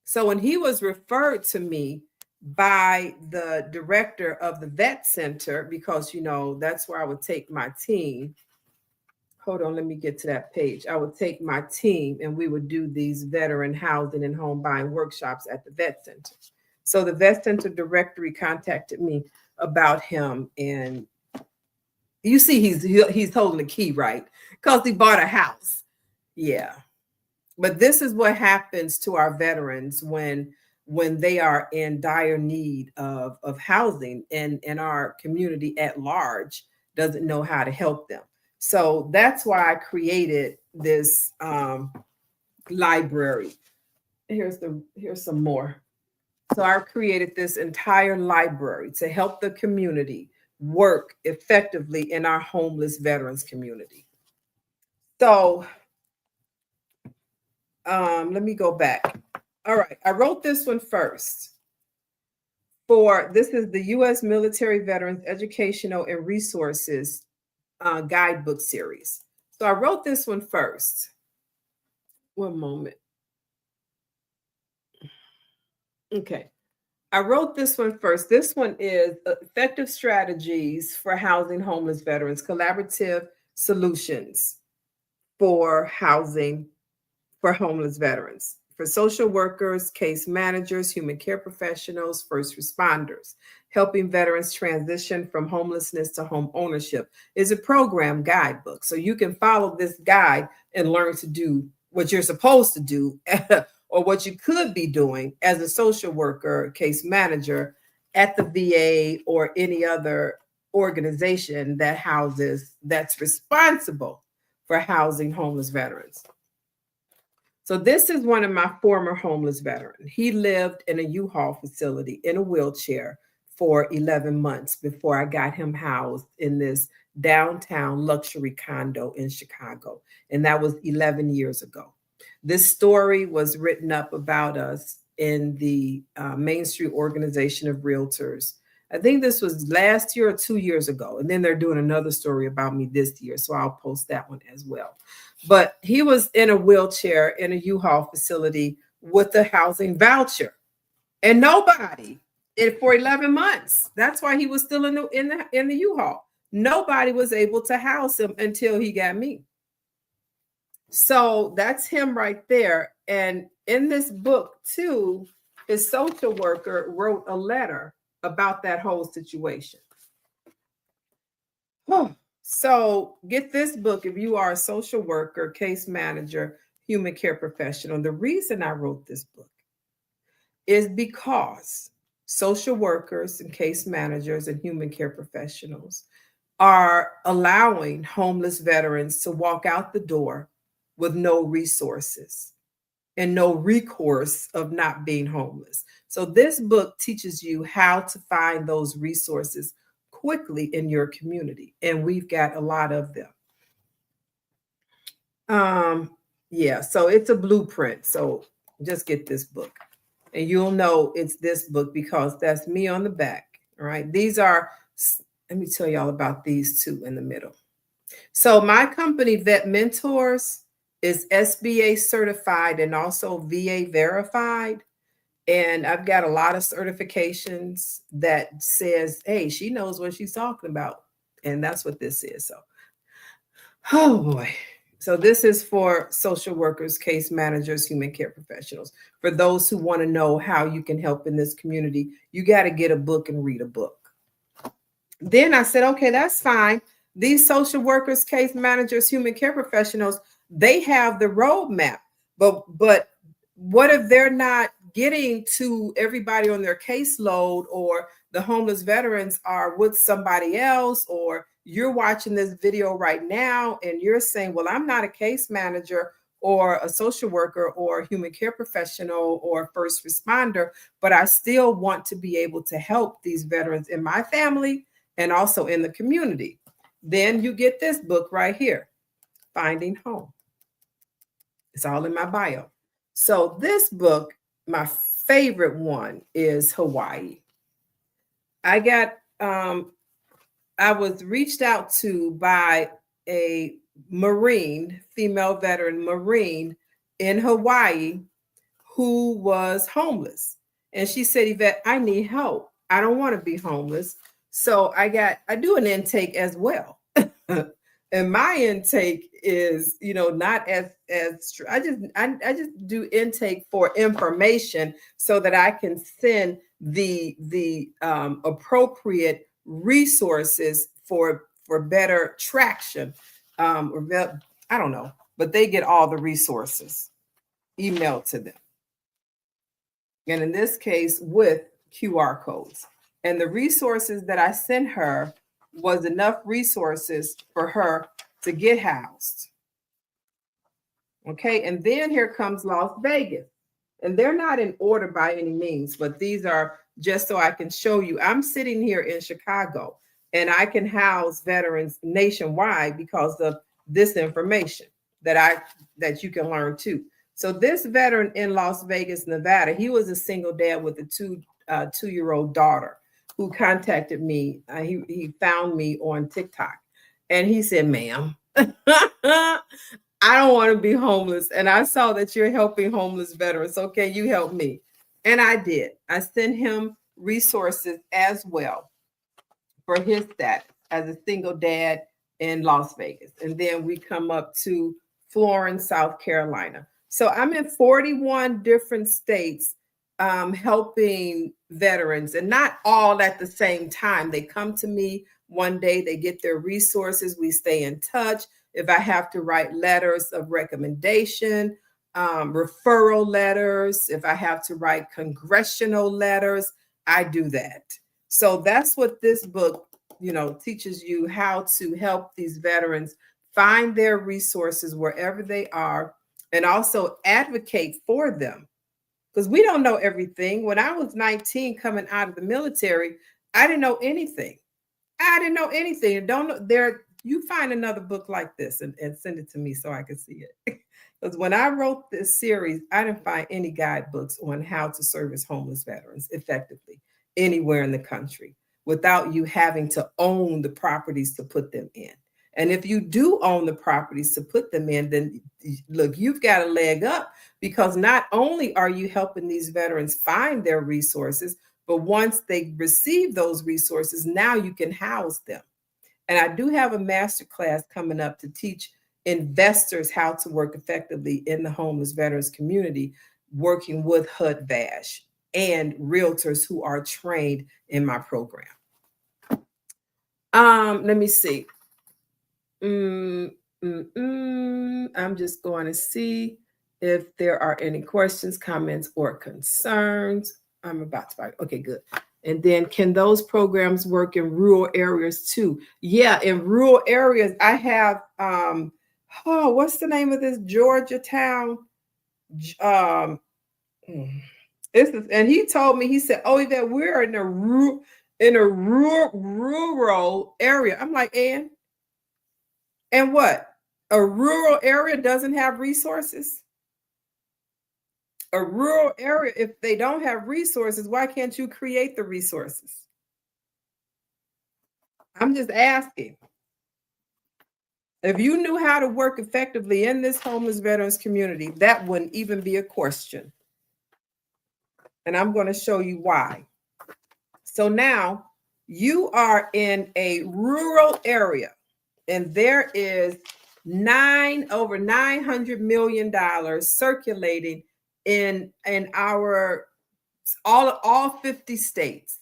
So when he was referred to me by the director of the vet center, because, you know, that's where I would take my team. Hold on, let me get to that page. I would take my team and we would do these veteran housing and home buying workshops at the vet center. So the vet center directory contacted me about him, and you see he's holding the key, right? Because he bought a house. Yeah. But this is what happens to our veterans when they are in dire need of housing, and our community at large doesn't know how to help them. So that's why I created this library. Here's some more. So I created this entire library to help the community work effectively in our homeless veterans community. So let me go back. All right, I wrote this one first. This is the U.S. Military Veterans Educational and Resources Guidebook Series. So I wrote this one first. One moment. Okay. I wrote this one first. This one is Effective Strategies for Housing Homeless Veterans, Collaborative Solutions for Housing for Homeless Veterans, for social workers, case managers, human care professionals, first responders. Helping Veterans Transition from Homelessness to Home Ownership is a program guidebook. So you can follow this guide and learn to do what you're supposed to do or what you could be doing as a social worker, case manager at the VA or any other organization that's responsible for housing homeless veterans. So this is one of my former homeless veterans. He lived in a U-Haul facility in a wheelchair for 11 months before I got him housed in this downtown luxury condo in Chicago. And that was 11 years ago. This story was written up about us in the Main Street Organization of Realtors. I think this was last year or 2 years ago. And then they're doing another story about me this year. So I'll post that one as well. But he was in a wheelchair in a U-Haul facility with a housing voucher. And nobody, for 11 months. That's why he was still in the U-Haul. Nobody was able to house him until he got me. So that's him right there. And in this book too, his social worker wrote a letter about that whole situation. So get this book if you are a social worker, case manager, human care professional. The reason I wrote this book is because social workers and case managers and human care professionals are allowing homeless veterans to walk out the door with no resources and no recourse of not being homeless. So this book teaches you how to find those resources quickly in your community. And we've got a lot of them. Yeah, so it's a blueprint. So just get this book. And you'll know it's this book because that's me on the back. All right. These are, let me tell y'all about these two in the middle. So my company, VetMentors, is SBA certified and also VA verified. And I've got a lot of certifications that says, hey, she knows what she's talking about. And that's what this is. So, oh boy. So this is for social workers, case managers, human care professionals. For those who want to know how you can help in this community, you got to get a book and read a book. Then I said, okay, that's fine. These social workers, case managers, human care professionals, they have the roadmap. But what if they're not getting to everybody on their caseload, or the homeless veterans are with somebody else, or you're watching this video right now and you're saying, well, I'm not a case manager or a social worker or a human care professional or first responder, but I still want to be able to help these veterans in my family and also in the community. Then you get this book right here, Finding Home. It's all in my bio. So this book, my favorite one is Hawaii. I was reached out to by a Marine, female veteran Marine in Hawaii who was homeless. And she said, Yvette, I need help. I don't want to be homeless. So I do an intake as well. And my intake is, not as I just do intake for information so that I can send the appropriate resources for better traction. I don't know, but they get all the resources emailed to them. And in this case, with QR codes. And the resources that I sent her was enough resources for her to get housed. Okay, and then here comes Las Vegas. And they're not in order by any means, but these are just so I can show you. I'm sitting here in Chicago and I can house veterans nationwide because of this information that you can learn too. So this veteran in Las Vegas, Nevada, he was a single dad with a two-year-old daughter who contacted me. He found me on TikTok and he said, ma'am, I don't want to be homeless. And I saw that you're helping homeless veterans. So can you help me? And I did. I sent him resources as well for his status as a single dad in Las Vegas. And then we come up to Florence, South Carolina. So I'm in 41 different states helping veterans, and not all at the same time. They come to me one day, they get their resources, we stay in touch. If I have to write letters of recommendation, referral letters, if I have to write congressional letters, I do that. So that's what this book, teaches you, how to help these veterans find their resources wherever they are and also advocate for them. Because we don't know everything. When I was 19 coming out of the military, I didn't know anything. I didn't know anything. And don't know there. You find another book like this and send it to me so I can see it. Because when I wrote this series, I didn't find any guidebooks on how to service homeless veterans effectively anywhere in the country without you having to own the properties to put them in. And if you do own the properties to put them in, then look, you've got a leg up, because not only are you helping these veterans find their resources, but once they receive those resources, now you can house them. And I do have a master class coming up to teach investors how to work effectively in the homeless veterans community, working with HUD-VASH and realtors who are trained in my program. Let me see. I'm just going to see if there are any questions, comments, or concerns. I'm about to, okay, good. And then, can those programs work in rural areas too? Yeah, in rural areas, I have, what's the name of this Georgia town? And he told me, he said, oh, that we're in a rural area. I'm like, and what? A rural area doesn't have resources? A rural area, if they don't have resources, why can't you create the resources? I'm just asking. If you knew how to work effectively in this homeless veterans community, that wouldn't even be a question. And I'm going to show you why. So now you are in a rural area, and there is over $900 million circulating in our all 50 states.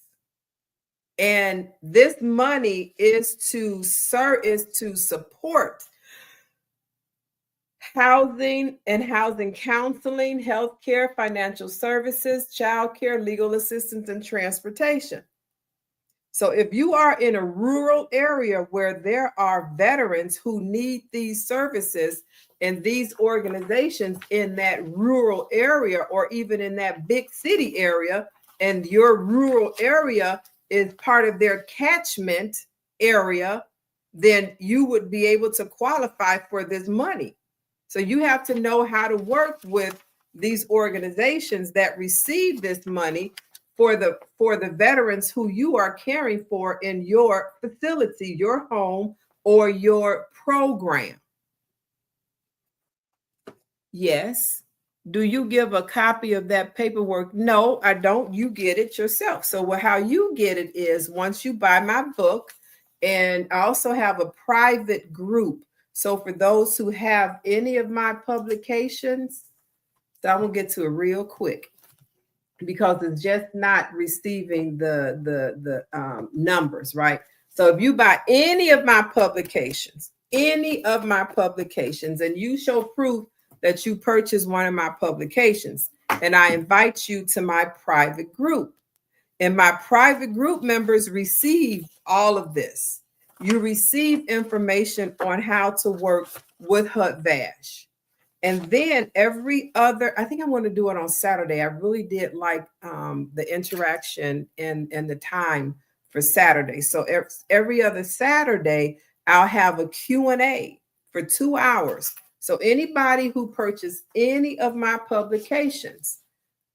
And this money is to support housing and housing counseling, healthcare, financial services, childcare, legal assistance, and transportation. So if you are in a rural area where there are veterans who need these services, and these organizations in that rural area, or even in that big city area, and your rural area is part of their catchment area, then you would be able to qualify for this money. So you have to know how to work with these organizations that receive this money for the veterans who you are caring for in your facility, your home, or your program. Yes. Do you give a copy of that paperwork? No, I don't. You get it yourself. So how you get it is once you buy my book, and I also have a private group. So for those who have any of my publications, so I'm gonna get to it real quick, because it's just not receiving the numbers, right? So if you buy any of my publications, and you show proof that you purchased one of my publications, and I invite you to my private group. And my private group members receive all of this. You receive information on how to work with HUD-VASH. And then every other, I think I'm going to do it on Saturday. I really did like the interaction and the time for Saturday. So every other Saturday, I'll have a Q&A for 2 hours. So anybody who purchased any of my publications,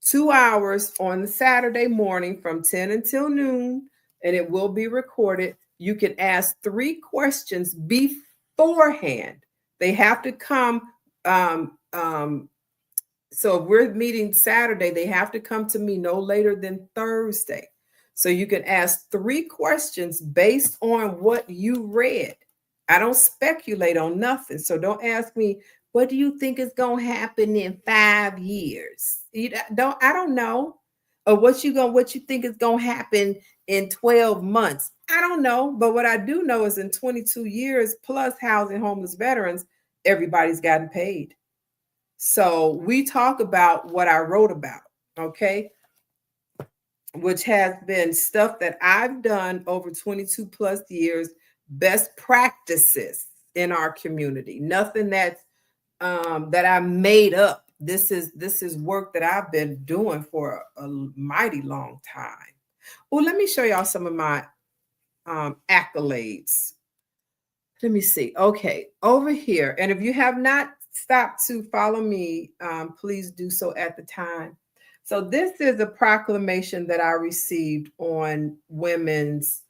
2 hours on the Saturday morning from 10 until noon, and it will be recorded. You can ask 3 questions beforehand. They have to come. So if we're meeting Saturday, they have to come to me no later than Thursday. So you can ask 3 questions based on what you read. I don't speculate on nothing. So don't ask me, what do you think is going to happen in 5 years? I don't know. Or what you think is going to happen in 12 months? I don't know. But what I do know is in 22 years plus housing homeless veterans, everybody's gotten paid. So we talk about what I wrote about, okay? Which has been stuff that I've done over 22 plus years, best practices in our community. Nothing that's that I made up. This is work that I've been doing for a mighty long time. Well, let me show y'all some of my accolades. Let me see. Okay, over here. And if you have not stopped to follow me, please do so at the time. So this is a proclamation that I received on Women's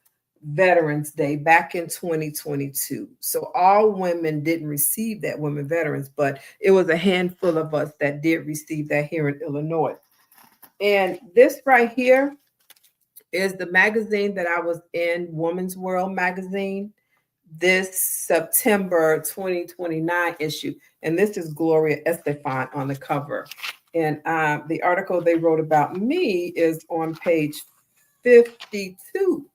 Veterans Day back in 2022. So all women didn't receive that, women veterans, but it was a handful of us that did receive that here in Illinois. And this right here is the magazine that I was in, Woman's World magazine, this September 2029 issue. And this is Gloria Estefan on the cover. And the article they wrote about me is on page 52.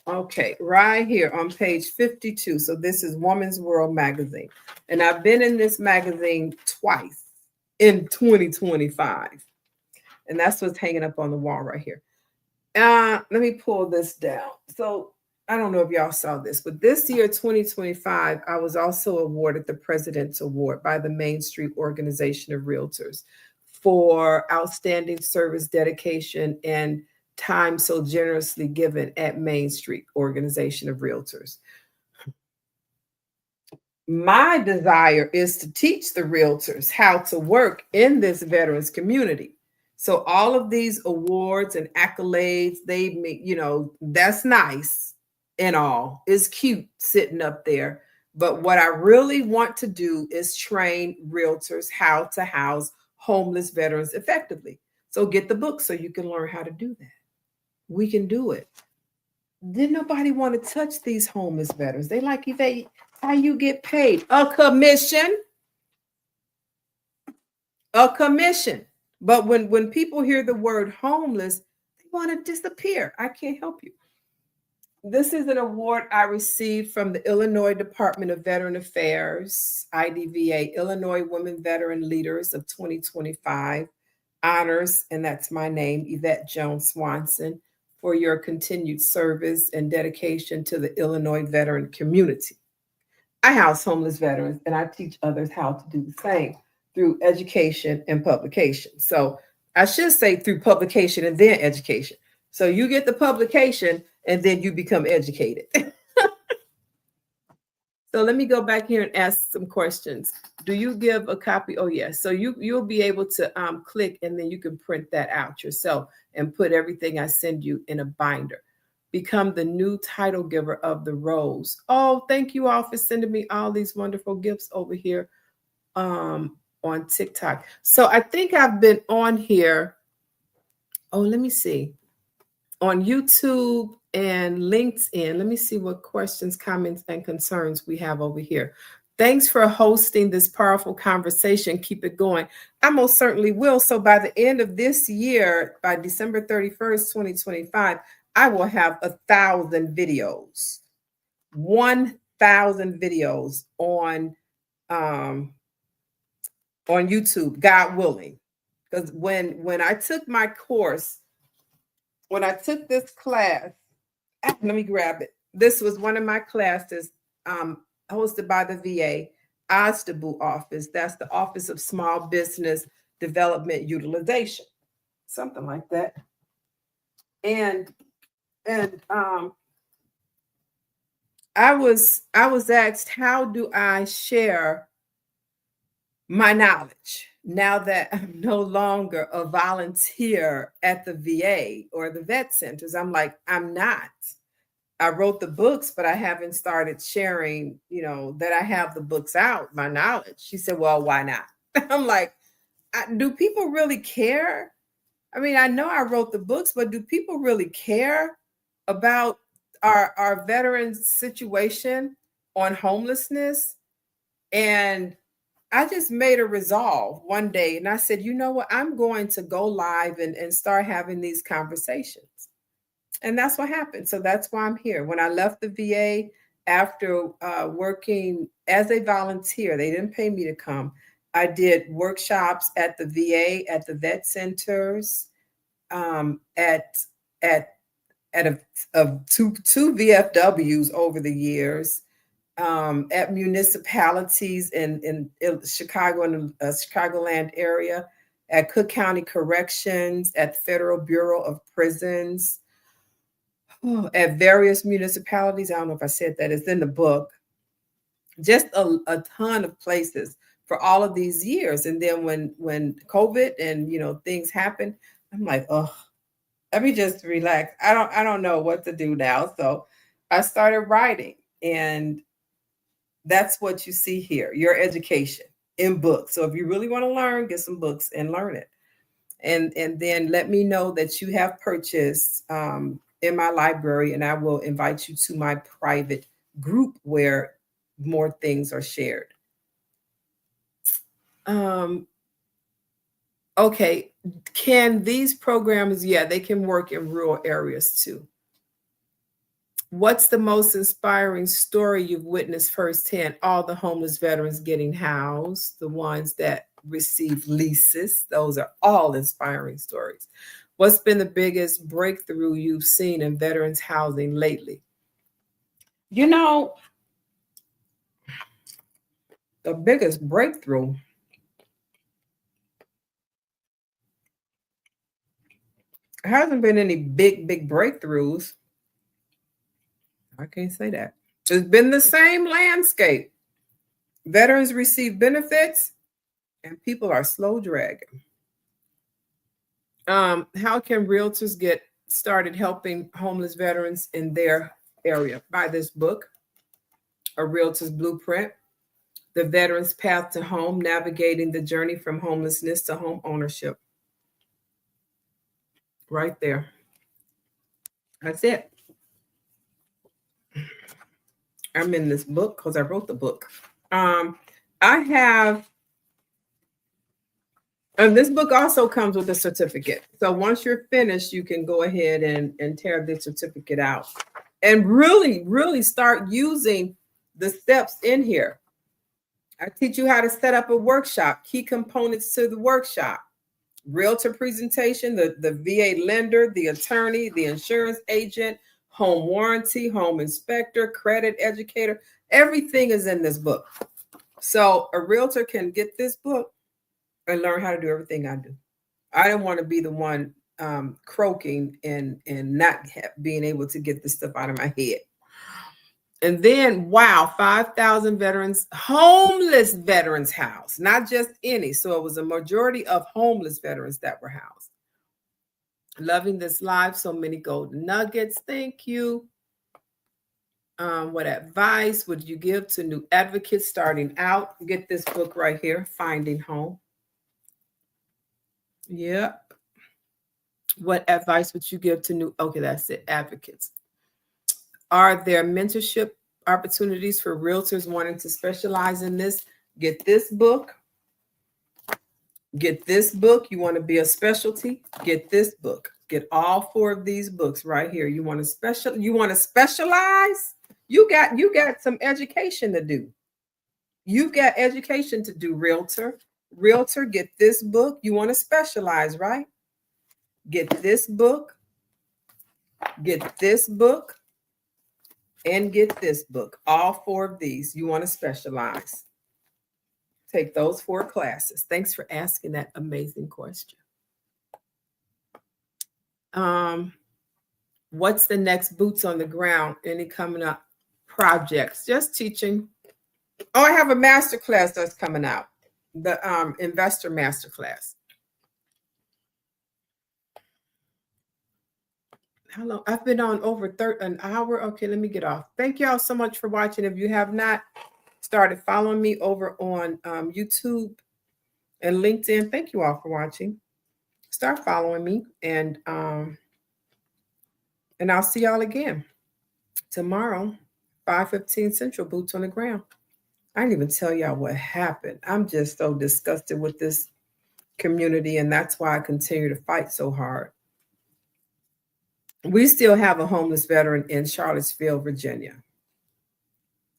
Okay, right here on page 52. So this is Woman's World magazine. And I've been in this magazine twice in 2025. And that's what's hanging up on the wall right here. Let me pull this down. So I don't know if y'all saw this, but this year, 2025, I was also awarded the President's Award by the Main Street Organization of Realtors for outstanding service, dedication, and time so generously given at Main Street Organization of Realtors. My desire is to teach the realtors how to work in this veterans community. So all of these awards and accolades, they make, that's nice and all. It's cute sitting up there. But what I really want to do is train realtors how to house homeless veterans effectively. So get the book so you can learn how to do that. We can do it. Didn't nobody want to touch these homeless veterans. They like, Yvette, how you get paid? A commission. A commission. But when people hear the word homeless, they want to disappear. I can't help you. This is an award I received from the Illinois Department of Veteran Affairs, IDVA, Illinois Women Veteran Leaders of 2025. Honors, and that's my name, Yvette Jones Swanson, for your continued service and dedication to the Illinois veteran community. I house homeless veterans, and I teach others how to do the same through education and publication. So I should say through publication and then education. So you get the publication and then you become educated. So let me go back here and ask some questions. Do you give a copy? Oh, yes. So you'll be able to click and then you can print that out yourself and put everything I send you in a binder. Become the new title giver of the rose. Oh, thank you all for sending me all these wonderful gifts over here on TikTok. So I think I've been on here. Oh, let me see. On YouTube and LinkedIn. Let me see what questions, comments, and concerns we have over here. Thanks for hosting this powerful conversation. Keep it going. I most certainly will. So by the end of this year, by December 31st, 2025, I will have 1,000 videos, 1,000 videos on YouTube, God willing. Because when I took my course, when I took this class, let me grab it. This was one of my classes hosted by the VA, OSDBU office. That's the Office of Small Business Development Utilization, something like that. And I was asked, how do I share my knowledge now that I'm no longer a volunteer at the VA or the vet centers? I'm like, I'm not. I wrote the books, but I haven't started sharing, that I have the books out, my knowledge. She said, well, why not? I'm like, do people really care? I mean, I know I wrote the books, but do people really care about our veterans' situation on homelessness? And I just made a resolve one day and I said, you know what? I'm going to go live and start having these conversations. And that's what happened. So that's why I'm here. When I left the VA after working as a volunteer, they didn't pay me to come. I did workshops at the VA, at the vet centers, at two VFWs over the years, at municipalities in Chicago and the Chicagoland area. at Cook County Corrections, at Federal Bureau of Prisons, at various municipalities. I don't know if I said that. It's in the book. Just a ton of places for all of these years. And then when COVID and things happen, I'm like, oh, let me just relax. I don't know what to do now. So I started writing, and that's what you see here, your education in books. So if you really want to learn, get some books and learn it. And then let me know that you have purchased in my library, and I will invite you to my private group where more things are shared. Okay, can these programs, yeah, they can work in rural areas too. What's the most inspiring story you've witnessed firsthand? All the homeless veterans getting housed, the ones that receive leases, those are all inspiring stories. What's been the biggest breakthrough you've seen in veterans housing lately? The biggest breakthrough, there hasn't been any big breakthroughs. I can't say that. It's been the same landscape. Veterans receive benefits and people are slow dragging. How can realtors get started helping homeless veterans in their area? Buy this book, A Realtor's Blueprint, The Veteran's Path to Home, Navigating the Journey from Homelessness to Home Ownership. Right there. That's it. I'm in this book because I wrote the book. I have, and this book also comes with a certificate. So once you're finished, you can go ahead and tear the certificate out and really start using the steps in here. I teach you how to set up a workshop, key components to the workshop, realtor presentation, the VA lender, the attorney, the insurance agent, home warranty, home inspector, credit educator. Everything is in this book. So a realtor can get this book and learn how to do everything I do. I don't want to be the one croaking and not being able to get this stuff out of my head. And then, wow, 5,000 veterans, homeless veterans housed, not just any. So it was a majority of homeless veterans that were housed. Loving this live, so many golden nuggets. Thank you. What advice would you give to new advocates starting out? Get this book right here, Finding Home. Yep. What advice would you give to new, okay, that's it, advocates? Are there mentorship opportunities for realtors wanting to specialize in this? Get this book. Get this book. You want to be a specialty? Get this book. Get all 4 of these books right here. You want to specialize? You got some education to do. You've got education to do, realtor. Realtor, get this book. You want to specialize, right? Get this book. Get this book. And get this book. All 4 of these. You want to specialize. Take those 4 classes. Thanks for asking that amazing question. What's the next boots on the ground? Any coming up projects? Just teaching. Oh, I have a master class that's coming out. The investor master class. How long? I've been on over an hour. Okay, let me get off. Thank y'all so much for watching. If you have not started following me over on YouTube and LinkedIn, thank you all for watching. Start following me, and I'll see y'all again tomorrow, 5:15 Central, boots on the ground. I didn't even tell y'all what happened. I'm just so disgusted with this community, and that's why I continue to fight so hard. We still have a homeless veteran in Charlottesville, Virginia.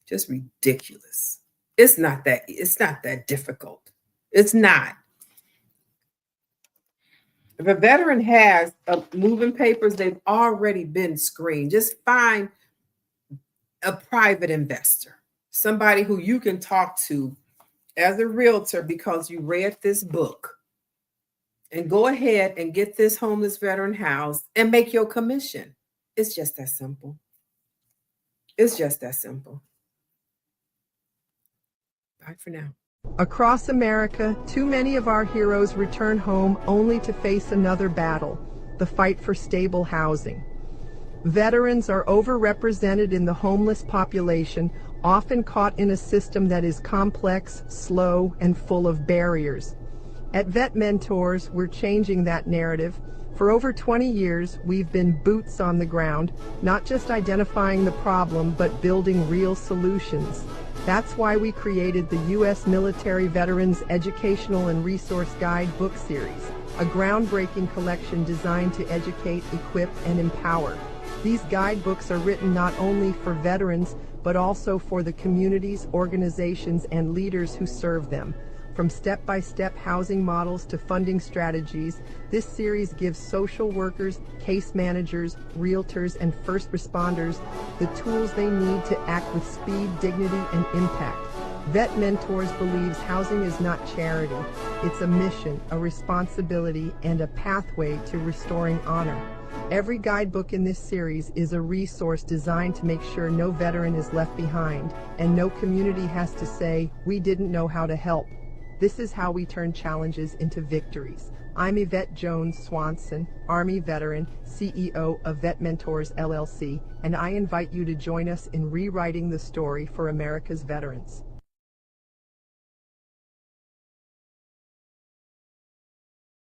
Just ridiculous. It's not that difficult. It's not. If a veteran has moving papers, they've already been screened. Just find a private investor, somebody who you can talk to as a realtor because you read this book. and go ahead and get this homeless veteran housed and make your commission. It's just that simple. It's just that simple. Bye for now. Across America, too many of our heroes return home only to face another battle, the fight for stable housing. Veterans are overrepresented in the homeless population, often caught in a system that is complex, slow, and full of barriers. At VetMentors, we're changing that narrative. For over 20 years, we've been boots on the ground, not just identifying the problem, but building real solutions. That's why we created the U.S. Military Veterans Educational and Resource Guide book series, a groundbreaking collection designed to educate, equip, and empower. These guidebooks are written not only for veterans, but also for the communities, organizations, and leaders who serve them. From step-by-step housing models to funding strategies, this series gives social workers, case managers, realtors, and first responders the tools they need to act with speed, dignity, and impact. VetMentors believes housing is not charity. It's a mission, a responsibility, and a pathway to restoring honor. Every guidebook in this series is a resource designed to make sure no veteran is left behind, and no community has to say, "We didn't know how to help." This is how we turn challenges into victories. I'm Yvette Jones Swanson, Army veteran, CEO of VetMentors LLC, and I invite you to join us in rewriting the story for America's veterans.